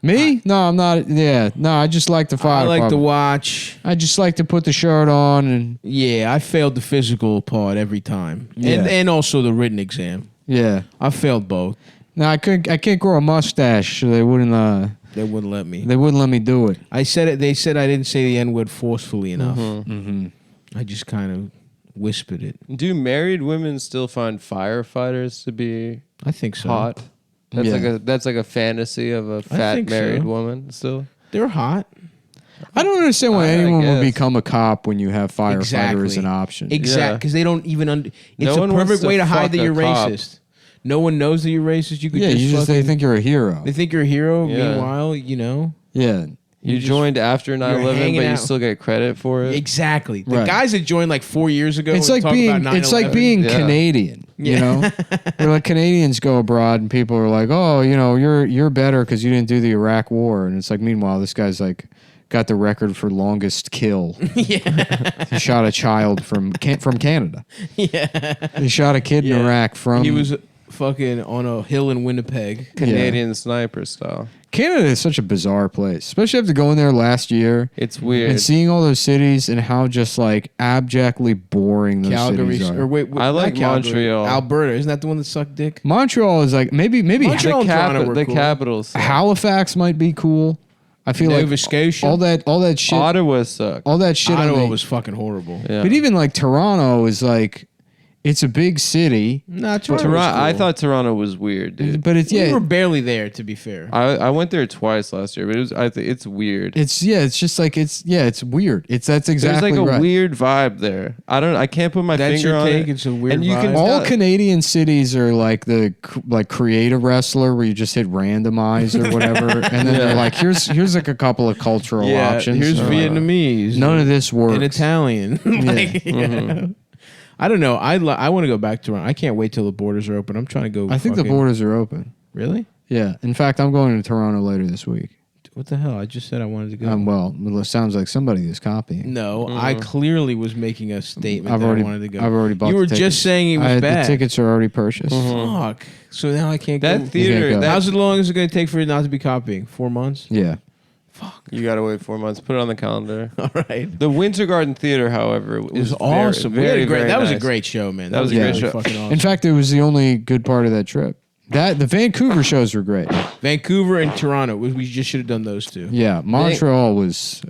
Me? No, I'm not. Yeah, no, I just like the fire. I like department. to watch. I just like to put the shirt on and. Yeah, I failed the physical part every time, Yeah. and also the written exam. Yeah. I failed both. No, I can't grow a mustache, so they wouldn't let me. They wouldn't let me do it. I said it. They said I didn't say the N-word forcefully enough. Mm-hmm. I just kind of whispered it. Do married women still find firefighters to be I think so. hot? That's like a fantasy of a fat think married so. woman still. They're hot. I don't understand why I anyone would guess. become a cop when you have firefighter Exactly. as an option. Exactly, Yeah. because they don't even. It's No a one wants perfect to way to hide fuck that a you're cop. racist. No one knows that you're racist. You could Yeah, you just they fucking- think you're a hero. they think you're a hero. Yeah. Meanwhile, you know. Yeah. You just- joined after 9/11, hanging but you out. still get credit for it. Exactly. The Right. guys that joined like 4 years ago. It's and like talk being about it's like 9/11. being Yeah. Canadian, you Yeah. know? Where like Canadians go abroad and people are like, "Oh, you know, you're better cuz you didn't do the Iraq war." And it's like meanwhile this guy's like got the record for longest kill. Yeah. He shot a child from Canada. Yeah. He shot a kid in Yeah. Iraq from He was fucking on a hill in Winnipeg. Canadian sniper style. Canada is such a bizarre place, especially after going there last year It's weird. and seeing all those cities and how just like abjectly boring those Calgary cities are. or wait, I not like Calgary, Montreal. Alberta, isn't that the one that sucked dick? Montreal is like maybe Montreal and Toronto were the cool. capitals. Halifax might be cool. I feel Nova like Scotia. all that shit, Ottawa sucked. all that shit. on Ottawa the- was fucking horrible. Yeah. But even like Toronto is like, it's a big city, Nah, Toronto. Toronto, was cool. I thought Toronto was weird, dude. but it's we were barely there, to be fair. I went there twice last year, but I think it's weird. it's just like it's weird. That's exactly There's like a right. weird vibe there. I can't put my That's finger your on take? it. It's a weird and you can vibe? All tell- Canadian cities are like the creative wrestler where you just hit randomize or whatever, and then they're like, here's like a couple of cultural yeah, options. here's Uh, Vietnamese. None of this works. and Italian. Like, Mm-hmm. yeah. I don't know. I want to go back to Toronto. I can't wait till the borders are open. I'm trying to go. I think the fucking- borders are open. Really? Yeah. In fact, I'm going to Toronto later this week. What the hell? I just said I wanted to go. Well, it sounds like somebody is copying. No, I clearly was making a statement I've that already, I wanted to go. I've already bought. You the were tickets. just saying it was The bad. tickets are already purchased. Fuck. So now I can't that go. theater. go. That, How's long is it going to take for it not to be copying? 4 months? Yeah. you gotta wait 4 months. Put it on the calendar. All right. The Winter Garden Theater, however, It was is awesome. Very, We had a great, very that was a nice. great show, man. That was a great really show. Fucking awesome. In fact, it was the only good part of that trip. The Vancouver shows were great. Vancouver and Toronto. We just should have done those two. Yeah, Montreal was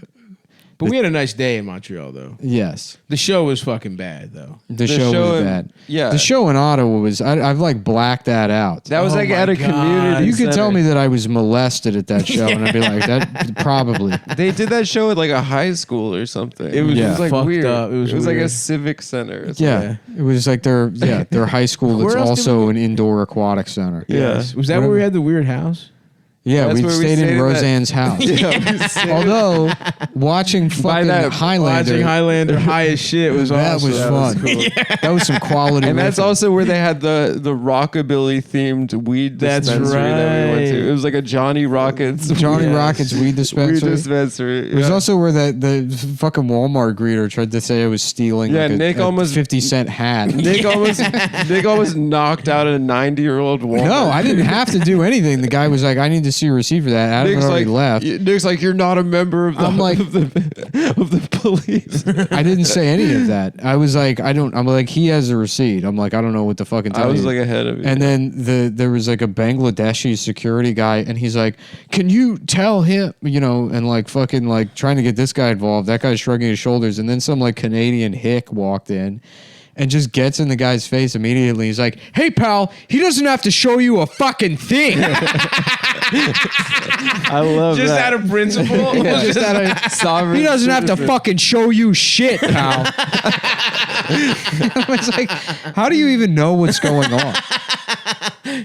But we had a nice day in Montreal, though. yes. The show was fucking bad, though. The show was in- bad. Yeah. The show in Ottawa was. I've like blacked that out. That was Oh like my at a God. community. You could tell center. me that I was molested at that show, and I'd be like, that probably. They did that show at like a high school or something. It was Yeah. just like Fucked weird. up. It was like a weird. civic center. or Yeah, it was like their high school that's Where else did also we an indoor aquatic center. Yeah. Was that where we had the weird house? Yeah, That's we where we stayed stayed in in that- Roseanne's house. Although watching fucking that- Highlander, Watching Highlander high as shit was that awesome. was That was fun. cool. That was some quality. And that's riffing. also where they had the rockabilly themed weed That's dispensary that we went right. to. It was like a Johnny Rockets Johnny Yes. Rockets weed weed dispensary. dispensary. It was yeah. also where the fucking Walmart greeter tried to say I was stealing Yeah, like Nick a almost- 50-cent hat. Nick almost knocked out a 90-year-old woman. No, I didn't have to do anything. The guy was like, I need to see a receipt for that. Adam had already left. Nick's like, you're not a member of the, I'm like- of the police. I didn't say any of that. I was like, I'm like, he has a receipt. I'm like, I don't know what to fucking tell I was you. like ahead of you. And then there was like a Bangladeshi security guy, and he's like, "Can you tell him?" You know, and like fucking like trying to get this guy involved. That guy's shrugging his shoulders, and then some like Canadian hick walked in, and just gets in the guy's face immediately. He's like, "Hey pal, he doesn't have to show you a fucking thing." I love Just that. out of principle. Just out of- Sovereign he doesn't have to citizen. fucking show you shit, pal. It's like, how do you even know what's going on?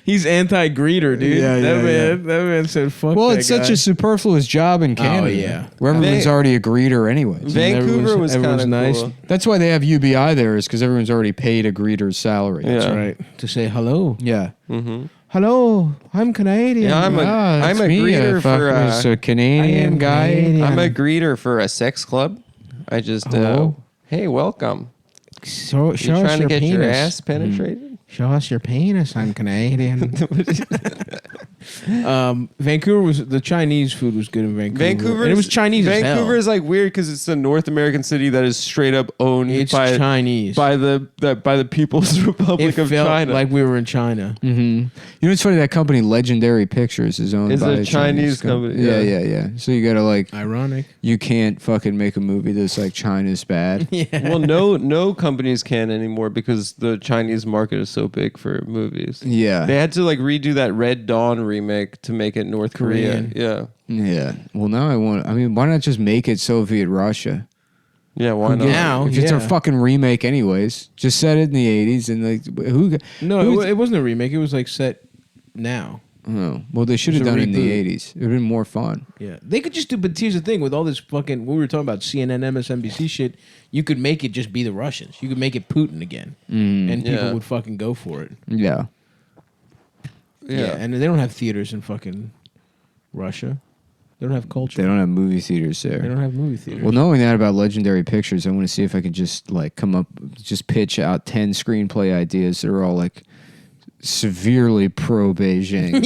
He's anti-greeter, dude. Yeah, that man said fuck Well, that it's such guy. a superfluous job in Canada. yeah. Where everyone's Van- already a greeter anyways. Vancouver was kind everyone's of nice. cool. That's why they have UBI there, is because everyone's already paid a greeter's salary. Yeah. That's right. To say hello. Yeah. Mm-hmm. Hello, I'm Canadian. Yeah, I'm that's a me, greeter for it's a Canadian guy. Canadian. I'm a greeter for a sex club. I just Hello? hey, welcome. Show You us trying to your get penis. your ass penetrated? Show us your penis. I'm Canadian. Vancouver was the Chinese food was good in Vancouver. Vancouver, and it was Chinese. Vancouver as hell. is like weird because it's a North American city that is straight up owned It's by Chinese. by the People's Republic It of felt China. like we were in China. Mm-hmm. You know, it's funny that company, Legendary Pictures, is owned It's by a Chinese company, yeah. So you gotta like, Ironic. you can't fucking make a movie that's like China's bad. Yeah. Well, no companies can anymore because the Chinese market is so big for movies. Yeah. They had to like redo that Red Dawn remake to make it North Korean. Korea. Yeah. Well, now I mean, why not just make it Soviet Russia? Yeah, why not? Now, If it's a yeah. fucking remake, anyways, just set it in the '80s and like who? No, it wasn't a remake. It was like set now. Oh, well, they should have It's a done it in the reboot. '80s. It would have been more fun. Yeah, they could just do. But here's the thing: with all this fucking, what we were talking about, CNN, MSNBC shit, you could make it just be the Russians. You could make it Putin again, and people Yeah. would fucking go for it. Yeah. Yeah. And they don't have theaters in fucking Russia. They don't have culture. They don't have movie theaters there. They don't have movie theaters. Well, knowing that about Legendary Pictures, I want to see if I can just like just pitch out 10 screenplay ideas that are all like severely pro Beijing.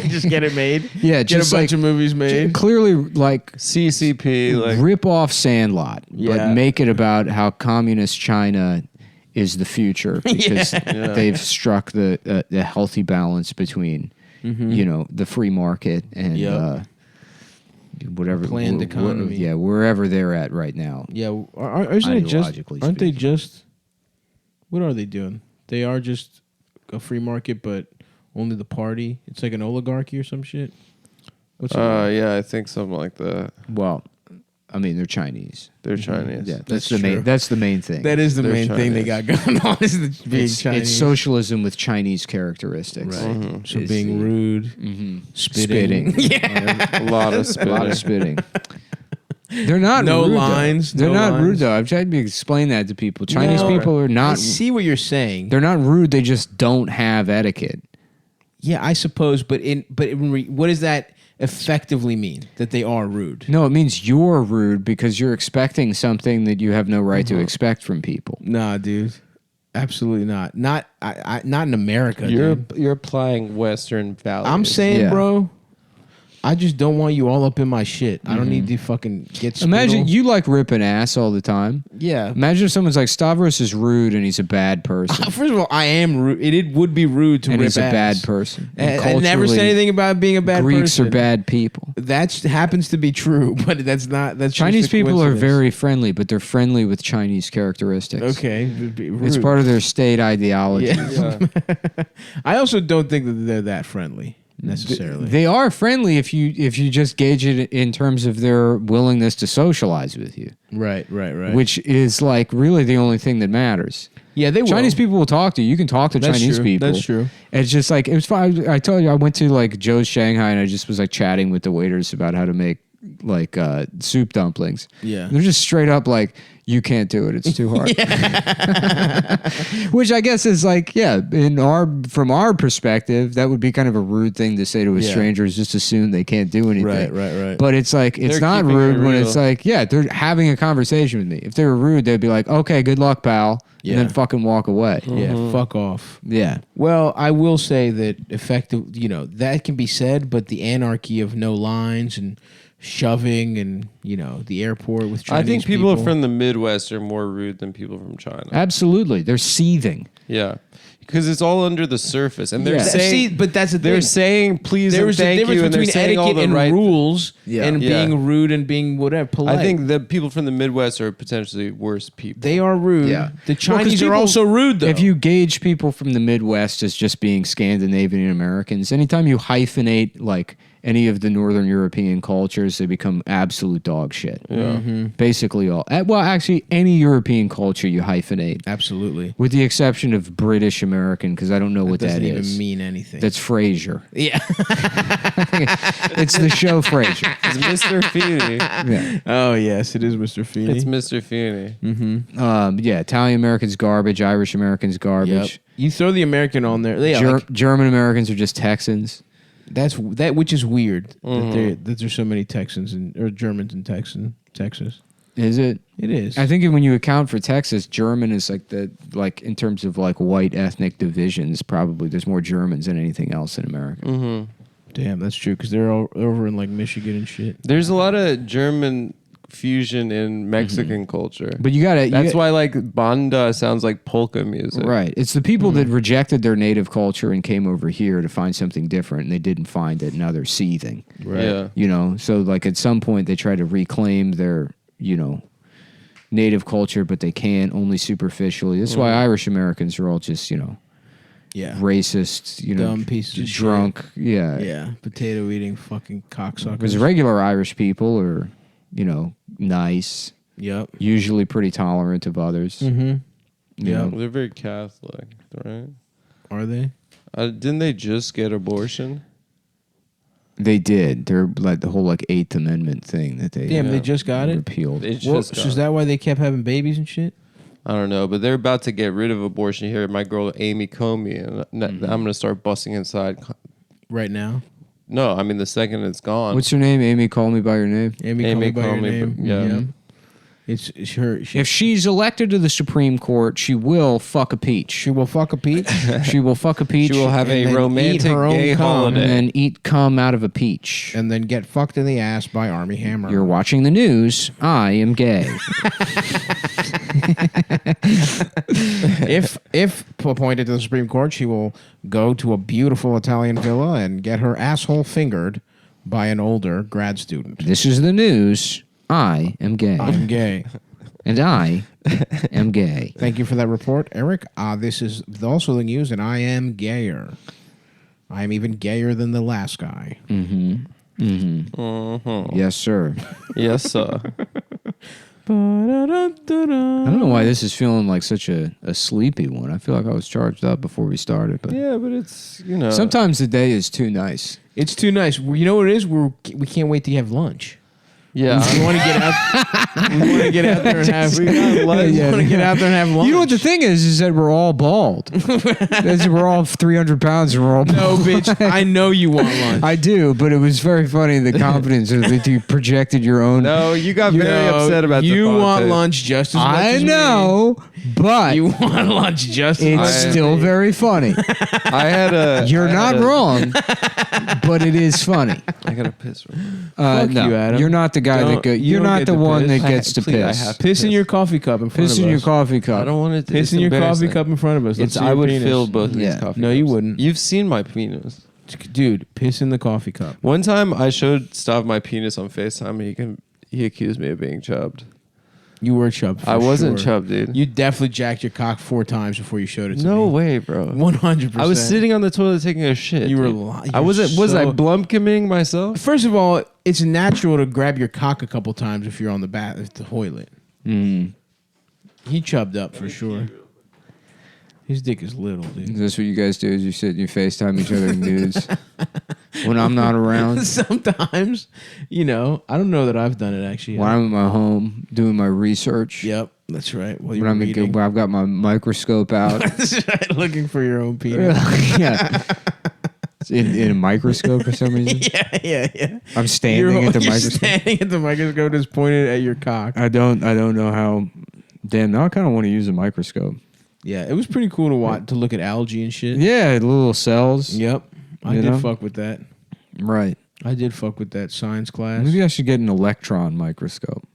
just get it made. Yeah, Get just a bunch like of movies made. clearly like CCP, like rip off Sandlot, Yeah. but make it about how communist China is the future because Yeah. they've struck the healthy balance between you know the free market and Yep. whatever Planned economy. Yeah, wherever they're at right now. Yeah, isn't it just? Ideologically Aren't they speaking. just? What are they doing? They are just a free market, but only the party. It's like an oligarchy or some shit. What's it called? yeah, I think something like that. Well, I mean they're Chinese. They're Chinese. Yeah, That's that's the main. true. That's the main thing. That is the They're main thing they got going on is the being it's, Chinese. it's socialism with Chinese characteristics. Right. So Is being the- rude, Mhm. spitting. A lot of A spitting. lot of spitting. They're not No rude, though. lines, They're no not rude lines. though. I've tried to explain that to people. Chinese No, people are I not. see what you're saying. They're not rude. They just don't have etiquette. Yeah, I suppose, but what does that effectively mean? That they are rude? No, it means you're rude because you're expecting something that you have no right to expect from people. Nah, dude. Absolutely not. Not in America. dude. You're applying Western values. I'm saying, Yeah. bro, I just don't want you all up in my shit. I don't need to fucking get spittle. Imagine you like ripping ass all the time. Yeah. Imagine if someone's like Stavros is rude and he's a bad person. First of all, I am rude. It would be rude to And rip he's a ass. bad person. And I never said culturally, anything about being a bad Greeks person. are bad people. That happens to be true, but that's not. That's just Chinese a people are coincidence. very friendly, but they're friendly with Chinese characteristics. okay. It's part of their state ideology. Yeah. I also don't think that they're that friendly necessarily. They are friendly if you just gauge it in terms of their willingness to socialize with you, right. which is like really the only thing that matters. Yeah, they will. Chinese people will talk to you. You can talk to That's Chinese true. people. That's true. It's just like it was fine. I told you I went to like Joe's Shanghai and I just was like chatting with the waiters about how to make like soup dumplings. Yeah. They're just straight up like, you can't do it. It's too hard. Which I guess is like, yeah, from our perspective, that would be kind of a rude thing to say to a Yeah. stranger is just assume they can't do anything. Right. But it's like, it's They're not keeping it rude when real. it's like, yeah, they're having a conversation with me. If they were rude, they'd be like, okay, good luck, pal. Yeah. And then fucking walk away. Yeah, fuck off. Yeah. Well, I will say that effective, that can be said, but the anarchy of no lines and shoving and, the airport with Chinese I think people from the Midwest are more rude than people from China. Absolutely. They're seething. Yeah, because it's all under the surface, and they're Yeah. saying, but that's the they're thing. saying please There and was a thank difference you, and they're between saying all etiquette the and right rules Yeah. and Yeah. being rude and being whatever, polite. I think the people from the Midwest are potentially worse people. they are rude. Yeah. The Well, 'cause Chinese are people- also rude, though. If you gauge people from the Midwest as just being Scandinavian Americans, anytime you hyphenate like any of the Northern European cultures, they become absolute dog shit. Yeah. Basically all. Well, actually, any European culture you hyphenate, Absolutely. with the exception of British American, because I don't know what that doesn't is. even mean anything. That's Frasier. yeah. It's the show Frasier. It's Mr. Feeney. Yeah. Oh, yes, it is Mr. Feeney. It's Mr. Feeney. Yeah. Italian Americans garbage. Irish Americans Yep. garbage. You throw the American on there. Yeah, German Americans are just Texans. which is weird that there's so many Texans or Germans in Texas. Is it? It is. I think when you account for Texas, German is like in terms of like white ethnic divisions, probably there's more Germans than anything else in America. Mm-hmm. Damn, that's true because they're all over in like Michigan and shit. There's a lot of German fusion in Mexican culture. But you gotta. That's why like banda sounds like polka music. Right. It's the people that rejected their native culture and came over here to find something different, and they didn't find it. Now they're seething. Right. Yeah. You know, so like at some point they try to reclaim their, native culture, but they can't, only superficially. That's why Irish Americans are all just, Yeah. racist, Dumb pieces of drunk. Yeah. Yeah. Potato eating fucking cocksuckers. Because regular Irish people are, nice, Yep. usually pretty tolerant of others. Mm-hmm. you Yeah. know. They're very Catholic, right? Are they? Didn't they just get abortion? They did. They're like the whole like 8th Amendment thing that they Damn, they just got it? repealed. They Well, just so got is that why they kept having babies and shit? I don't know, but they're about to get rid of abortion here. My girl Amy Comey, and I'm going to start busting inside. Right now? No, I mean the second it's gone. What's her name? Amy, call me by your name. Amy, call me by your name. yeah. It's her. If she's elected to the Supreme Court, she will fuck a peach. She will fuck a peach. She will fuck a peach. She will have and a then eat romantic her own gay cum. holiday. and then eat cum out of a peach. and then get fucked in the ass by Army Hammer. You're watching the news. I am gay. If appointed to the Supreme Court, she will go to a beautiful Italian villa and get her asshole fingered by an older grad student. This is the news. I am gay. I'm gay. And I am gay. Thank you for that report, Eric. This is also the news, and I am gayer. I am even gayer than the last guy. Yes, sir. Yes, sir. I don't know why this is feeling like such a sleepy one. I feel like I was charged up before we started. But Yeah, but it's, sometimes the day is too nice. It's too nice. You know what it is? We can't wait to have lunch. Yeah. We want to get out. We want to get out there and have. We want to get out there and have lunch. You know what the thing is that we're all bald. We're all 300 pounds and we're all No, bald. bitch. I know you want lunch. I do, but it was very funny the confidence that you projected your own. No, you got very upset about you the want politics. lunch just as much I as know, but me. You want lunch just as much it's as still me. very funny. I had a. You're I not had a- wrong, but it is funny. I got to piss. Fuck No, you, Adam. you're not the guy Don't- that go. you You're don't not get the to one piss. that gets to Please, I piss. have to Piss in your coffee cup in front Piss of in us. your coffee cup. I don't want it to. Piss in your coffee cup in front of us. Let's see I your would penis. fill both of Yeah. these coffee No, you cups. wouldn't. You've seen my penis. Dude, piss in the coffee cup. One time I showed Stav my penis on FaceTime and he accused me of being chubbed. You were chubbed. For I wasn't sure. chubbed, dude. You definitely jacked your cock 4 times before you showed it to No me. way, bro. 100%. I was sitting on the toilet taking a shit. You were dude. lying. I wasn't. Was I So- blumkiming myself? First of all, it's natural to grab your cock a couple times if you're on the toilet. He chubbed up for sure. His dick is little, dude. Is this what you guys do? Is you sit and you FaceTime each other in nudes when I'm not around? Sometimes, I don't know that I've done it actually. When I'm at my home doing my research. Yep, that's right. Well, When you're reading. when I've got my microscope out. That's right, looking for your own penis. Yeah. It's in a microscope for some reason. yeah. I'm standing at the you're microscope. standing at the microscope, just pointed at your cock. I don't know how. Damn, now I kind of want to use a microscope. Yeah, it was pretty cool to watch, to look at algae and shit. Yeah, little cells. Yep, I You did know? fuck with that. Right. I did fuck with that science class. Maybe I should get an electron microscope.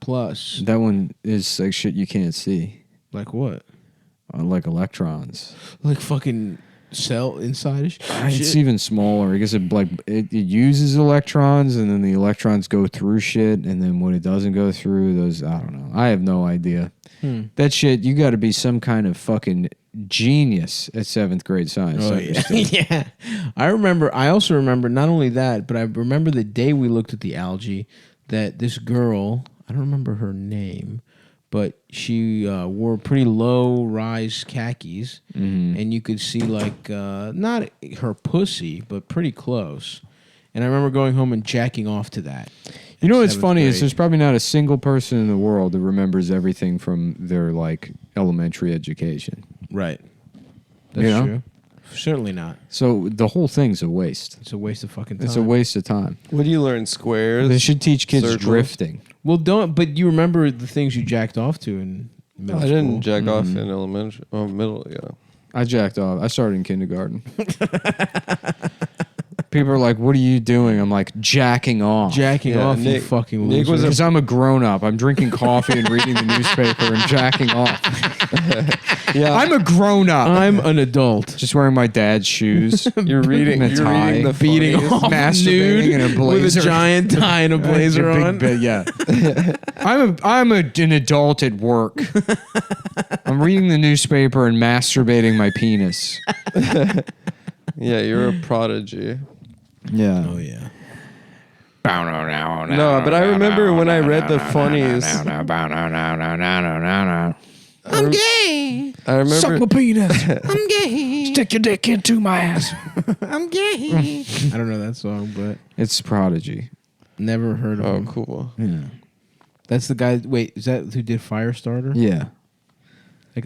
Plus, That one is like shit you can't see. like what? Like electrons. Like fucking cell inside-ish? It's shit? even smaller. I guess it uses electrons, and then the electrons go through shit, and then when it doesn't go through, those I don't know. I have no idea. That shit, you got to be some kind of fucking genius at 7th grade science. Oh, to yeah. understand. Yeah. I also remember not only that, but I remember the day we looked at the algae that this girl, I don't remember her name, but she wore pretty low-rise khakis, and you could see, like, not her pussy, but pretty close. And I remember going home and jacking off to that. You know what's 7th funny is grade. there's probably not a single person in the world that remembers everything from their like elementary education. Right. That's You know? true. Certainly not. So the whole thing's a waste. It's a waste of fucking time. It's a waste of time. What do you learn? Squares? They should teach kids Circles? drifting. Well, don't. But you remember the things you jacked off to in middle I school? didn't jack off in elementary, middle. Yeah. I jacked off. I started in kindergarten. People are like, "What are you doing?" I'm like, "Jacking off." Jacking Yeah, off, you Nick- fucking Nick loser. was Because I'm a grown up. I'm drinking coffee and reading the newspaper and jacking off. Yeah. I'm a grown up. I'm an adult. Just wearing my dad's shoes. You're reading. And a You're tie. reading the Beating funniest- off masturbating nude in a with blazer. a giant tie and a blazer Big on. bit, yeah. an adult at work. I'm reading the newspaper and masturbating my penis. Yeah, you're a prodigy. Yeah. Oh yeah. No, but I remember when I read the funnies. I'm gay. I remember. Suck my penis. I'm gay. Stick your dick into my ass. I'm gay. I don't know that song, but It's Prodigy. never heard of Oh, him. cool. Yeah. That's the guy. Wait, is that who did Firestarter? Yeah. That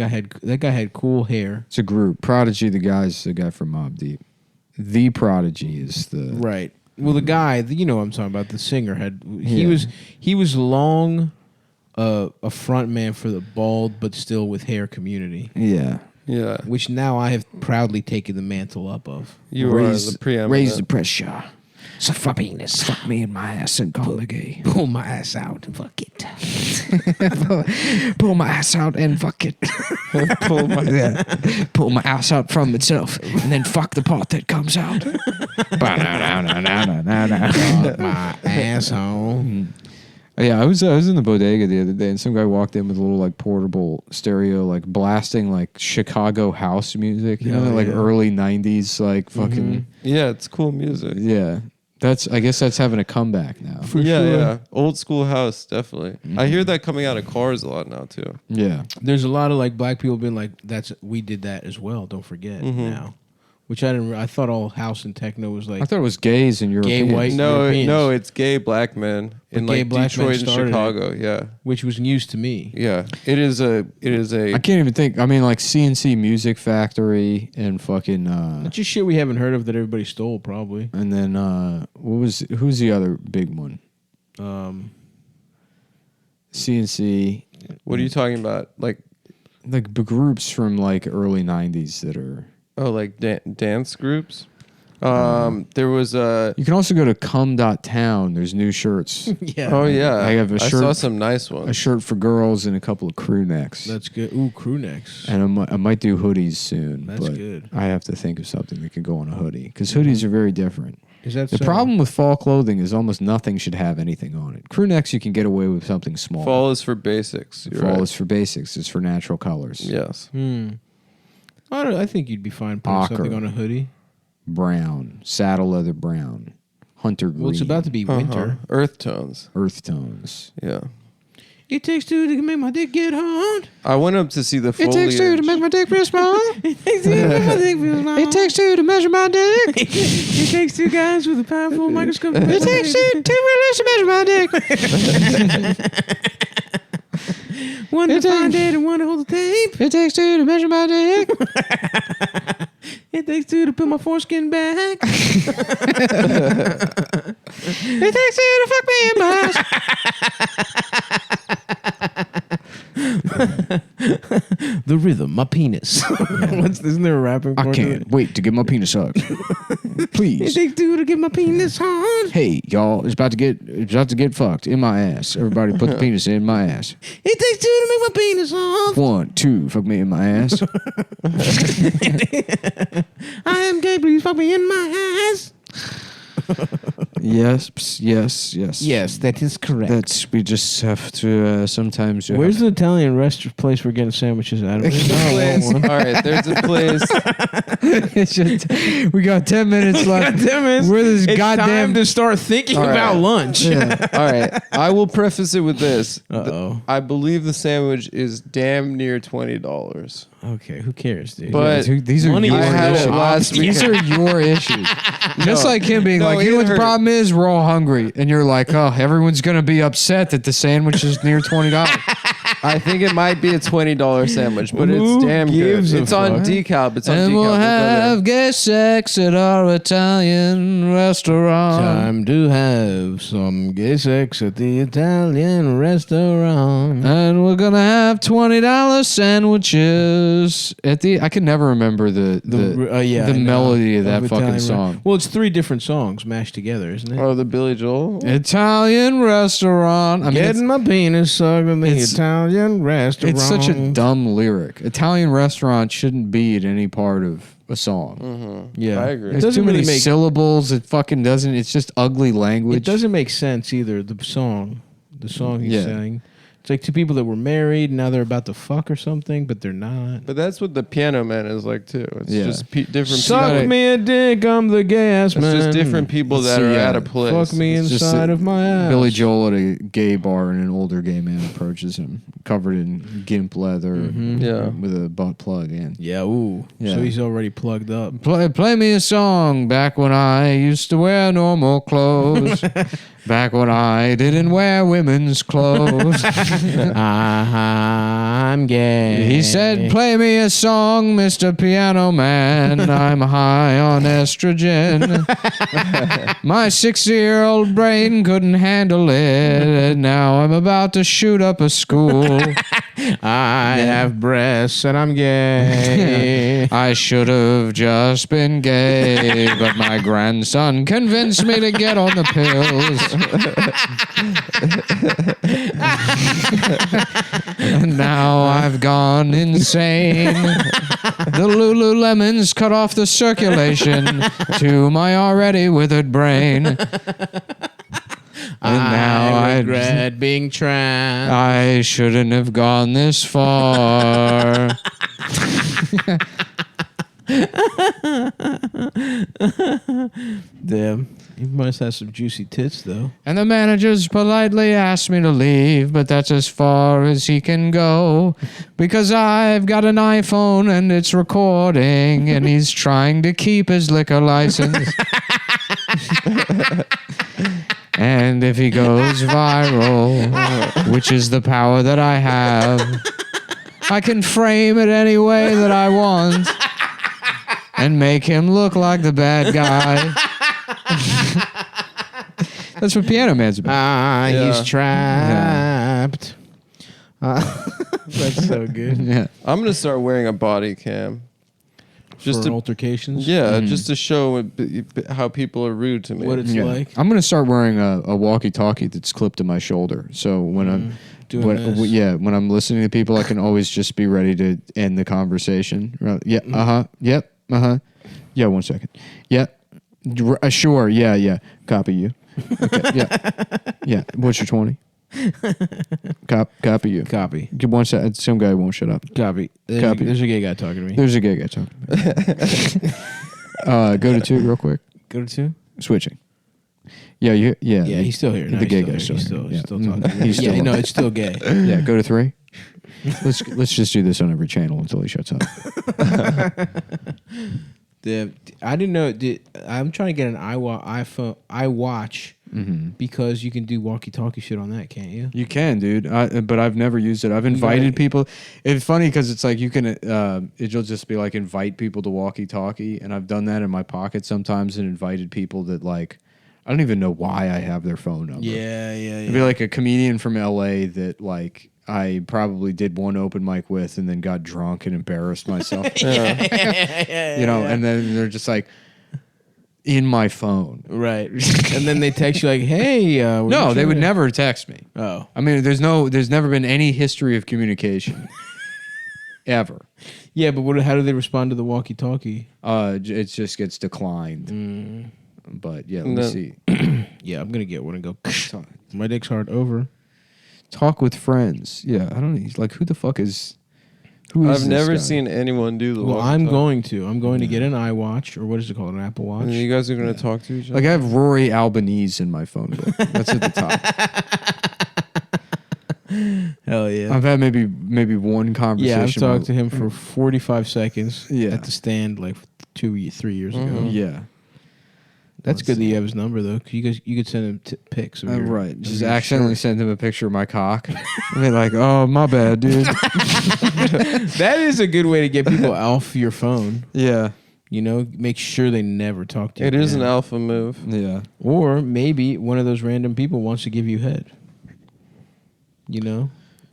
guy had cool hair. It's a group. Prodigy, the guy from Mobb Deep. The Prodigy is the Right. Well, the guy, you know what I'm talking about, the singer Yeah. he was long a front man for the bald but still with hair community, Yeah. Yeah. which now I have proudly taken the mantle up of. You are the preeminent. Raise the pressure. Suck my penis. Fuck me in my ass and call me gay. Pull my ass out and fuck it. Pull my ass out and fuck it. Pull my- Yeah. Pull my ass out from itself and then fuck the part that comes out. Fuck my asshole. Yeah, I was in the bodega the other day and some guy walked in with a little like portable stereo, like blasting like Chicago house music, you know, Oh, like yeah. early '90s, like fucking Yeah, it's cool music. yeah. I guess that's having a comeback now. Yeah, sure. yeah. Old school house, definitely. I hear that coming out of cars a lot now too. Yeah, There's a lot of like black people being like, we did that as well. Don't forget now. Which I didn't. I thought all house and techno was like I thought it was gays and Europeans. white- No, Europeans. no, it's gay black men in gay like black men Detroit and started it. Chicago. Yeah, which was news to me. yeah. It is a. I can't even think. I mean, like CNC Music Factory and fucking, That's just shit we haven't heard of that everybody stole, probably. and then who's the other big one? CNC, What are you talking about? Like, groups from like early '90s that are. oh, like dance groups. There was a. You can also go to cum.town. There's new shirts. Yeah. Oh yeah, I have a I shirt- saw some nice A ones. shirt for girls and a couple of crew necks. That's good. Ooh, crew necks. And I might do hoodies soon. That's but good. I have to think of something that can go on a hoodie because hoodies are very different. Is that The so? problem with fall clothing is almost nothing should have anything on it. Crew necks, you can get away with something small. Fall is for basics. You're Fall right. is for basics. It's for natural colors. Yes. I think you'd be fine putting Ochre. something on a hoodie. Brown, saddle leather brown, hunter green, Well, it's about to be winter. Earth tones. earth tones. Yeah. It takes two to make my dick get hard. I went up to see the foliage. It takes two to make my dick feel small. It takes two to make my dick feel small. It takes two to measure my dick. It takes two guys with a powerful microscope. It takes two realists to measure my dick. One to find it and one to hold the tape. It takes two to measure my dick. It takes two to put my foreskin back. It takes two to fuck me in my ass. The rhythm, my penis. Isn't there a rapping? I can't wait to get my penis sucked. It Please. takes two to get my penis hard. Hey, y'all, it's about to get fucked in my ass. Everybody put the penis in my ass. It takes two to make my penis hard. 1, 2, fuck me in my ass. I am gay, please fuck me in my ass. Yes, yes. Yes, that is correct. We just have to sometimes. Where's the Italian restaurant place we're getting sandwiches out of? Place. All right, there's a place. It's just we got 10 minutes left. 10 minutes. We're this It's goddamn. time to start thinking All right. about lunch. All right, I will preface it with this. Uh-oh. I believe the sandwich is damn near $20. Okay, who cares, dude? But These are Money your I had it issues. last These are weekend. your issues. Just like him being No, like, you it know what the hurt. problem is? We're all hungry, and you're like, oh, everyone's gonna be upset that the sandwich is near $20. I think it might be a $20 sandwich, but Who it's damn good. gives a It's on fuck? decal. It's on And decal. we'll We'll go there. have gay sex at our Italian restaurant. Time to have some gay sex at the Italian restaurant. And we're gonna have $20 sandwiches at the. I can never remember the I know. melody of that fucking Italian song. Well, it's 3 different songs mashed together, isn't it? Oh, the Billy Joel? Italian restaurant. I mean, Getting my penis sucked in the it's- Italian restaurant. it's such a dumb lyric. Italian restaurant shouldn't be at any part of a song. Yeah, I agree. It There's doesn't too many really make syllables. It fucking doesn't. It's just ugly language. It doesn't make sense either. The song he's Yeah. saying. It's like 2 people that were married, now they're about to fuck or something, but they're not. But that's what the Piano Man is like too. It's Yeah. just different. Suck people. me a dick, I'm the gay ass It's man. just different people that So, are yeah, at a place. Fuck me It's just inside that of my ass. Billy Joel at a gay bar and an older gay man approaches him, covered in gimp leather, Yeah. with a butt plug in. Yeah, ooh. Yeah. So he's already plugged up. Play me a song back when I used to wear normal clothes. Back when I didn't wear women's clothes. I'm gay. He said, play me a song, Mr. Piano Man. I'm high on estrogen. My 60-year-old brain couldn't handle it. And now I'm about to shoot up a school. I have breasts and I'm gay. I should have just been gay, but my grandson convinced me to get on the pills. And now I've gone insane. The Lululemons cut off the circulation to my already withered brain. And now I regret being trans. I shouldn't have gone this far. Damn. He must have some juicy tits, though. And the managers politely asked me to leave, but that's as far as he can go. Because I've got an iPhone and it's recording, and he's trying to keep his liquor license. And if he goes viral, which is the power that I have, I can frame it any way that I want and make him look like the bad guy. That's what Piano Man's about. He's trapped. That's so good. Yeah. I'm gonna start wearing a body cam. Just For to, altercations? yeah, just to show how people are rude to me. What it's Yeah. like. I'm gonna start wearing a walkie-talkie that's clipped to my shoulder. So when I'm Doing this. when I'm listening to people, I can always just be ready to end the conversation. Yeah. Yep. Yeah. 1 second. Yep. Sure. Yeah. Copy you. Okay. Yeah. Yeah. What's your 20? Copy you. Copy. Give 1 second. Some guy won't shut up. Copy. Copy. There's a gay guy talking to me. There's a gay guy talking. Go to 2 real quick. Go to 2? Switching. Yeah. Yeah, he's still here. No, The gay he's guy's still still here. here. He's still Yeah. talking. He's still yeah, on. no, it's still gay. Yeah, go to 3. Let's just do this on every channel until he shuts up. I didn't know. I'm trying to get an iPhone iWatch because you can do walkie-talkie shit on that, can't you? You can, dude. But I've never used it. I've invited people. It's funny because it's like you can. It'll just be like invite people to walkie-talkie, and I've done that in my pocket sometimes and invited people that like I don't even know why I have their phone number. Yeah. It'd be like a comedian from LA that like I probably did one open mic with and then got drunk and embarrassed myself. You know, and then they're just like in my phone. Right. And then they text you like, "Hey, No, they would never text me. Oh. I mean, there's never been any history of communication ever. Yeah, but how do they respond to the walkie-talkie? It just gets declined. But yeah, let me see. Yeah, I'm gonna get one and go. My dick's hard. Over. Talk with friends. Yeah, I don't know. Like, who the fuck is? Who is I've this never guy? seen anyone do the Well, walkie-talkie. I'm going to get an iWatch, or what is it called, an Apple Watch? And you guys are going to talk to each other? Like, I have Rory Albanese in my phone book. That's at the top. Hell yeah. I've had maybe one conversation. Yeah, I've talked to him for 45 seconds Yeah. at the stand like 3 years ago. Yeah. That's good that you have his number though. 'Cause you could send him pics. Of your, Right. of Just your accidentally shirt. send him a picture of my cock. I mean, like, oh, my bad, dude. That is a good way to get people off your phone. Yeah. You know, make sure they never talk to you. It is an again. alpha move. Yeah. Or maybe one of those random people wants to give you head. You know?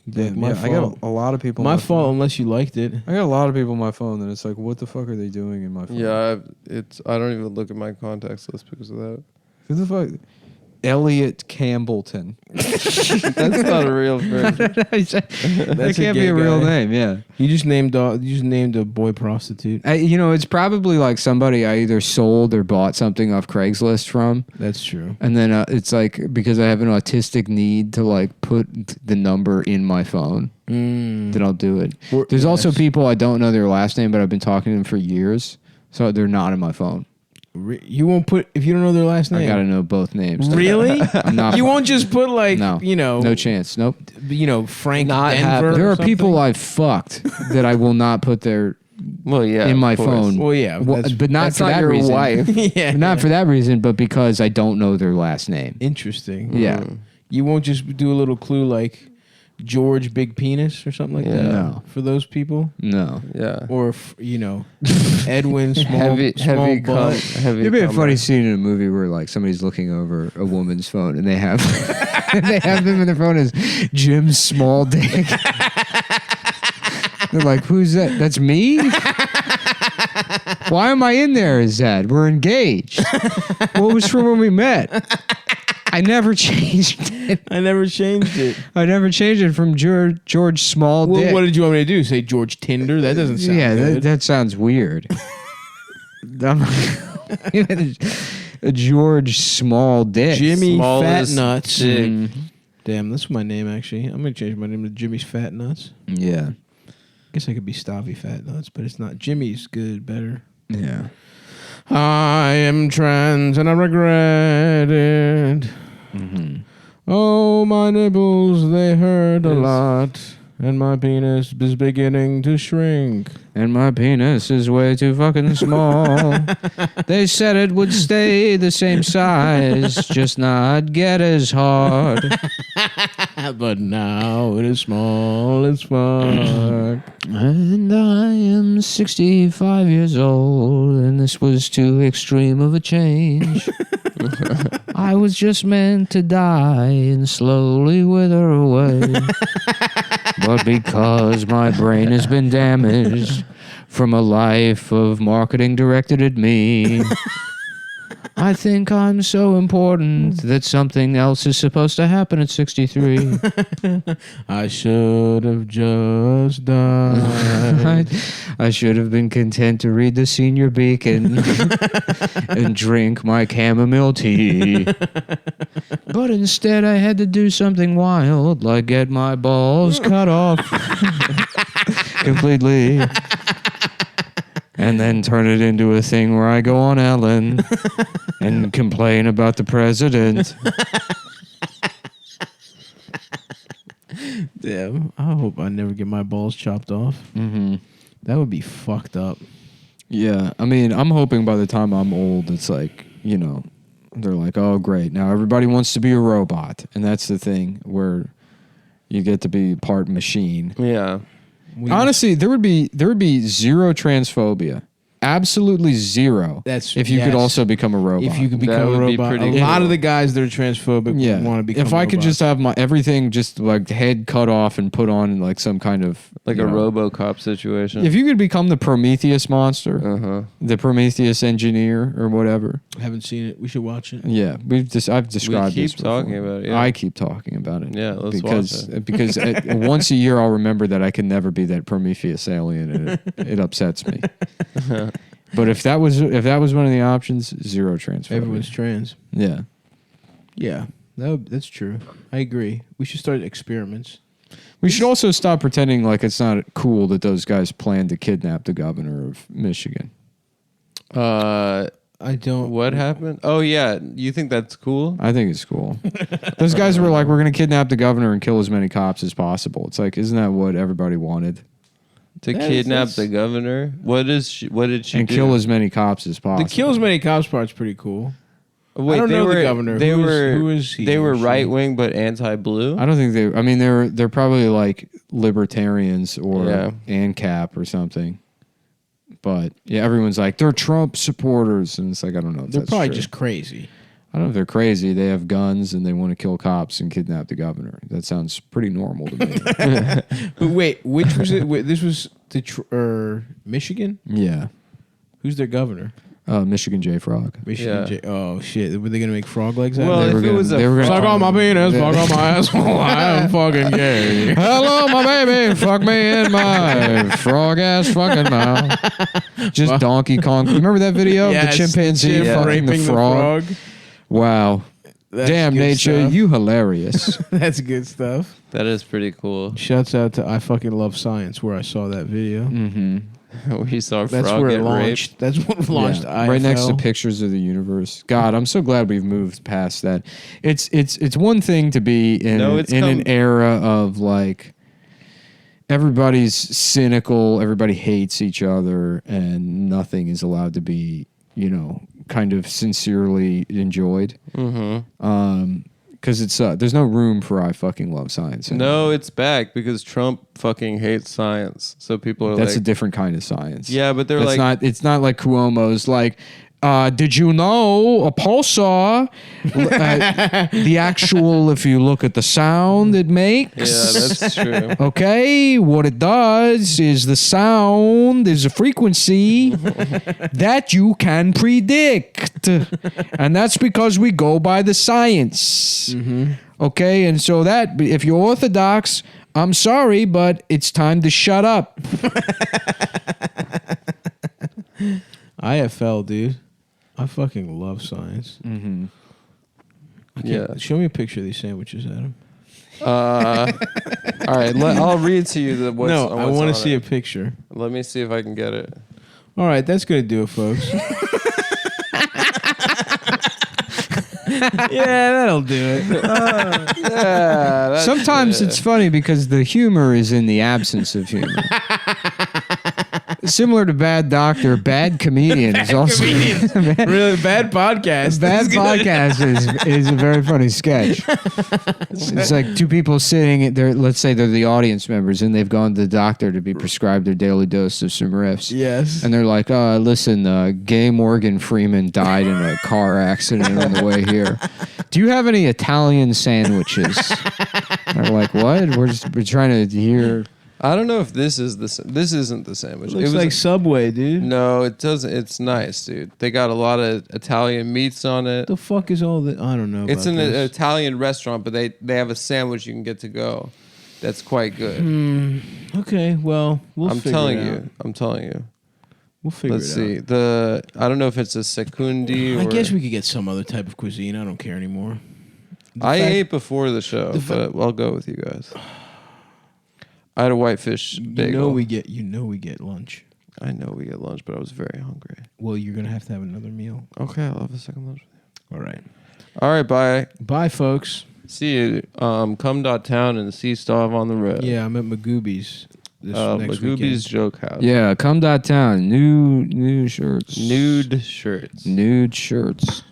Damn, my yeah, I got fault. a lot of people. My on fault phone. unless you liked it. I got a lot of people on my phone that it's like, what the fuck are they doing in my phone? Yeah, I don't even look at my contacts list because of that. Who the fuck? Elliot Campbellton. That's not a real person. That That's a can't be gay a real guy. name. Yeah. You just named a boy prostitute. It's probably like somebody I either sold or bought something off Craigslist from. That's true. And then it's like because I have an autistic need to like put the number in my phone, then I'll do it. There's also people I don't know their last name, but I've been talking to them for years, so they're not in my phone. You won't put if you don't know their last name. I gotta know both names. Really? I'm not. You won't just put like No. No chance. Nope. Frank Not Denver. happening. There or are people something? I've fucked that I will not put their Well, yeah, in of my course. phone. Well, yeah, but not That's for not that your reason. wife. yeah, Not for that reason, but because I don't know their last name. Interesting. Yeah. You won't just do a little clue like George Big Penis or something like that. No. For those people, No. Yeah. or Edwin small Heavy butt. heavy. It'd be a cum. funny scene in a movie where like somebody's looking over a woman's phone and they have they have them in their phone as Jim's small dick. They're like, who's that? That's me? Why am I in there as that? We're engaged. What was from when we met? I never changed it. I never changed it. I never changed it from George Small Well, Dick. what did you want me to do? Say George Tinder? That doesn't sound Yeah, good. that sounds weird. A George Small Dick. Jimmy Fat Smallest Nuts. dick. Damn, that's my name actually. I'm gonna change my name to Jimmy's Fat Nuts. Yeah. Guess I could be Stavy Fat Nuts, but it's not. Jimmy's good, better. Yeah. I am trans and I regret it. Oh, my nipples, they hurt a lot. And my penis is beginning to shrink. And my penis is way too fucking small. They said it would stay the same size, just not get as hard. But now it is small as fuck. And I am 65 years old, and this was too extreme of a change. I was just meant to die and slowly wither away. But because my brain has been damaged from a life of marketing directed at me, I think I'm so important that something else is supposed to happen at 63. I should have just died. I should have been content to read the Senior Beacon and drink my chamomile tea. But instead I had to do something wild, like get my balls cut off completely. And then turn it into a thing where I go on Ellen and complain about the president. Damn, I hope I never get my balls chopped off. Mm-hmm. That would be fucked up. Yeah, I mean, I'm hoping by the time I'm old, it's like, they're like, oh, great, now everybody wants to be a robot. And that's the thing where you get to be part machine. Yeah. Honestly, there would be zero transphobia. Absolutely zero. That's if you could yes. also become a robot. If you could That become a would be robot, a pretty lot cool. of the guys that are transphobic yeah. want to become. If I could robots. just have my everything just like head cut off and put on like some kind of Like you a know, RoboCop situation. If you could become the Prometheus monster, the Prometheus engineer or whatever. haven't seen it. We should watch it. Yeah, I've described keep this before. talking about it, yeah. I keep talking about it. Yeah, let's because watch it. because once a year I'll remember that I can never be that Prometheus alien, and it upsets me. But if that was one of the options, zero transphobia. Everyone's trans. Yeah. Yeah, that's true. I agree. We should start experiments. We should also stop pretending like it's not cool that those guys planned to kidnap the governor of Michigan. I don't. What happened? Oh, yeah. You think that's cool? I think it's cool. Those guys were like, we're going to kidnap the governor and kill as many cops as possible. It's like, isn't that what everybody wanted? To That is- kidnap that's- the governor? What did she And do? kill as many cops as possible. The kill as many cops part's pretty cool. Wait, I don't they know were the governor. Who is he? They were or she? right wing but anti-blue. I don't think they. I mean, they're probably like libertarians or ANCAP or something. But yeah, everyone's like they're Trump supporters, and it's like I don't know. If They're that's probably true. just crazy. I don't know if they're crazy. They have guns and they want to kill cops and kidnap the governor. That sounds pretty normal to me. But wait, which was it? Wait, this was Michigan? Yeah. Who's their governor? Michigan J. Frog. Michigan. Yeah. Oh shit! Were they gonna make frog legs out Well, of if it? it was they were gonna Fuck on my penis, fuck on my asshole. I am fucking gay. Hello, my baby. Fuck me in my frog ass fucking mouth. Just Donkey Kong. Remember that video? Yes, The chimpanzee the fucking raping the frog. Wow. That's Damn, good nature, stuff. you hilarious. That's good stuff. That is pretty cool. Shouts out to I Fucking Love Science, where I saw that video. Mm-hmm. We saw a That's frog where it get launched. raped. That's what launched. Yeah, right next to IFL. pictures of the universe. God, I'm so glad we've moved past that. It's one thing to be in an era of like everybody's cynical, everybody hates each other, and nothing is allowed to be, kind of sincerely enjoyed. Mm-hmm. Because it's there's no room for I fucking love science anymore. No, it's back because Trump fucking hates science. So people are That's a like, different kind of science. yeah, but they're That's like, it's not like Cuomo's like, did you know a pulsar, the actual, if you look at the sound it makes. yeah, that's true. Okay, what it does is the sound is a frequency that you can predict. And that's because we go by the science. Okay, and so that, if you're orthodox, I'm sorry, but it's time to shut up. IFL, dude. I fucking love science. Mm-hmm. Yeah. Show me a picture of these sandwiches, Adam. All right, I'll read to you what's No, I want on to see it. a picture. Let me see if I can get it. All right, that's going to do it, folks. Yeah, that'll do it. Yeah. Sometimes it's funny because the humor is in the absence of humor. Similar to Bad Doctor, Bad Comedian is also Really bad podcast. Bad Podcast is a very funny sketch. It's like two people sitting there. Let's say they're the audience members, and they've gone to the doctor to be prescribed their daily dose of some riffs. Yes. And they're like, listen, gay Morgan Freeman died in a car accident on the way here. Do you have any Italian sandwiches? They're like, what? We're trying to hear. I don't know if this is this isn't the sandwich. It looks like Subway, dude. No, it doesn't. It's nice, dude. They got a lot of Italian meats on it. The fuck is all that? I don't know. It's about an this. Italian restaurant, but they have a sandwich you can get to go. That's quite good. Okay, well, I'm telling you. We'll figure Let's it see. out. I don't know if it's a secundi or I guess we could get some other type of cuisine. I don't care anymore. I ate before the show, but I'll go with you guys. I had a whitefish bagel. You know we get lunch. I know we get lunch, but I was very hungry. Well, you're gonna have to have another meal. Okay, I'll have a second lunch with All right. you. All right, bye. Bye, folks. See you. Come.town and see Stav on the road. Yeah, I'm at Magoobies this next Magoobies weekend. Joke House. Yeah, come downtown. New shirts. Nude shirts. Nude shirts.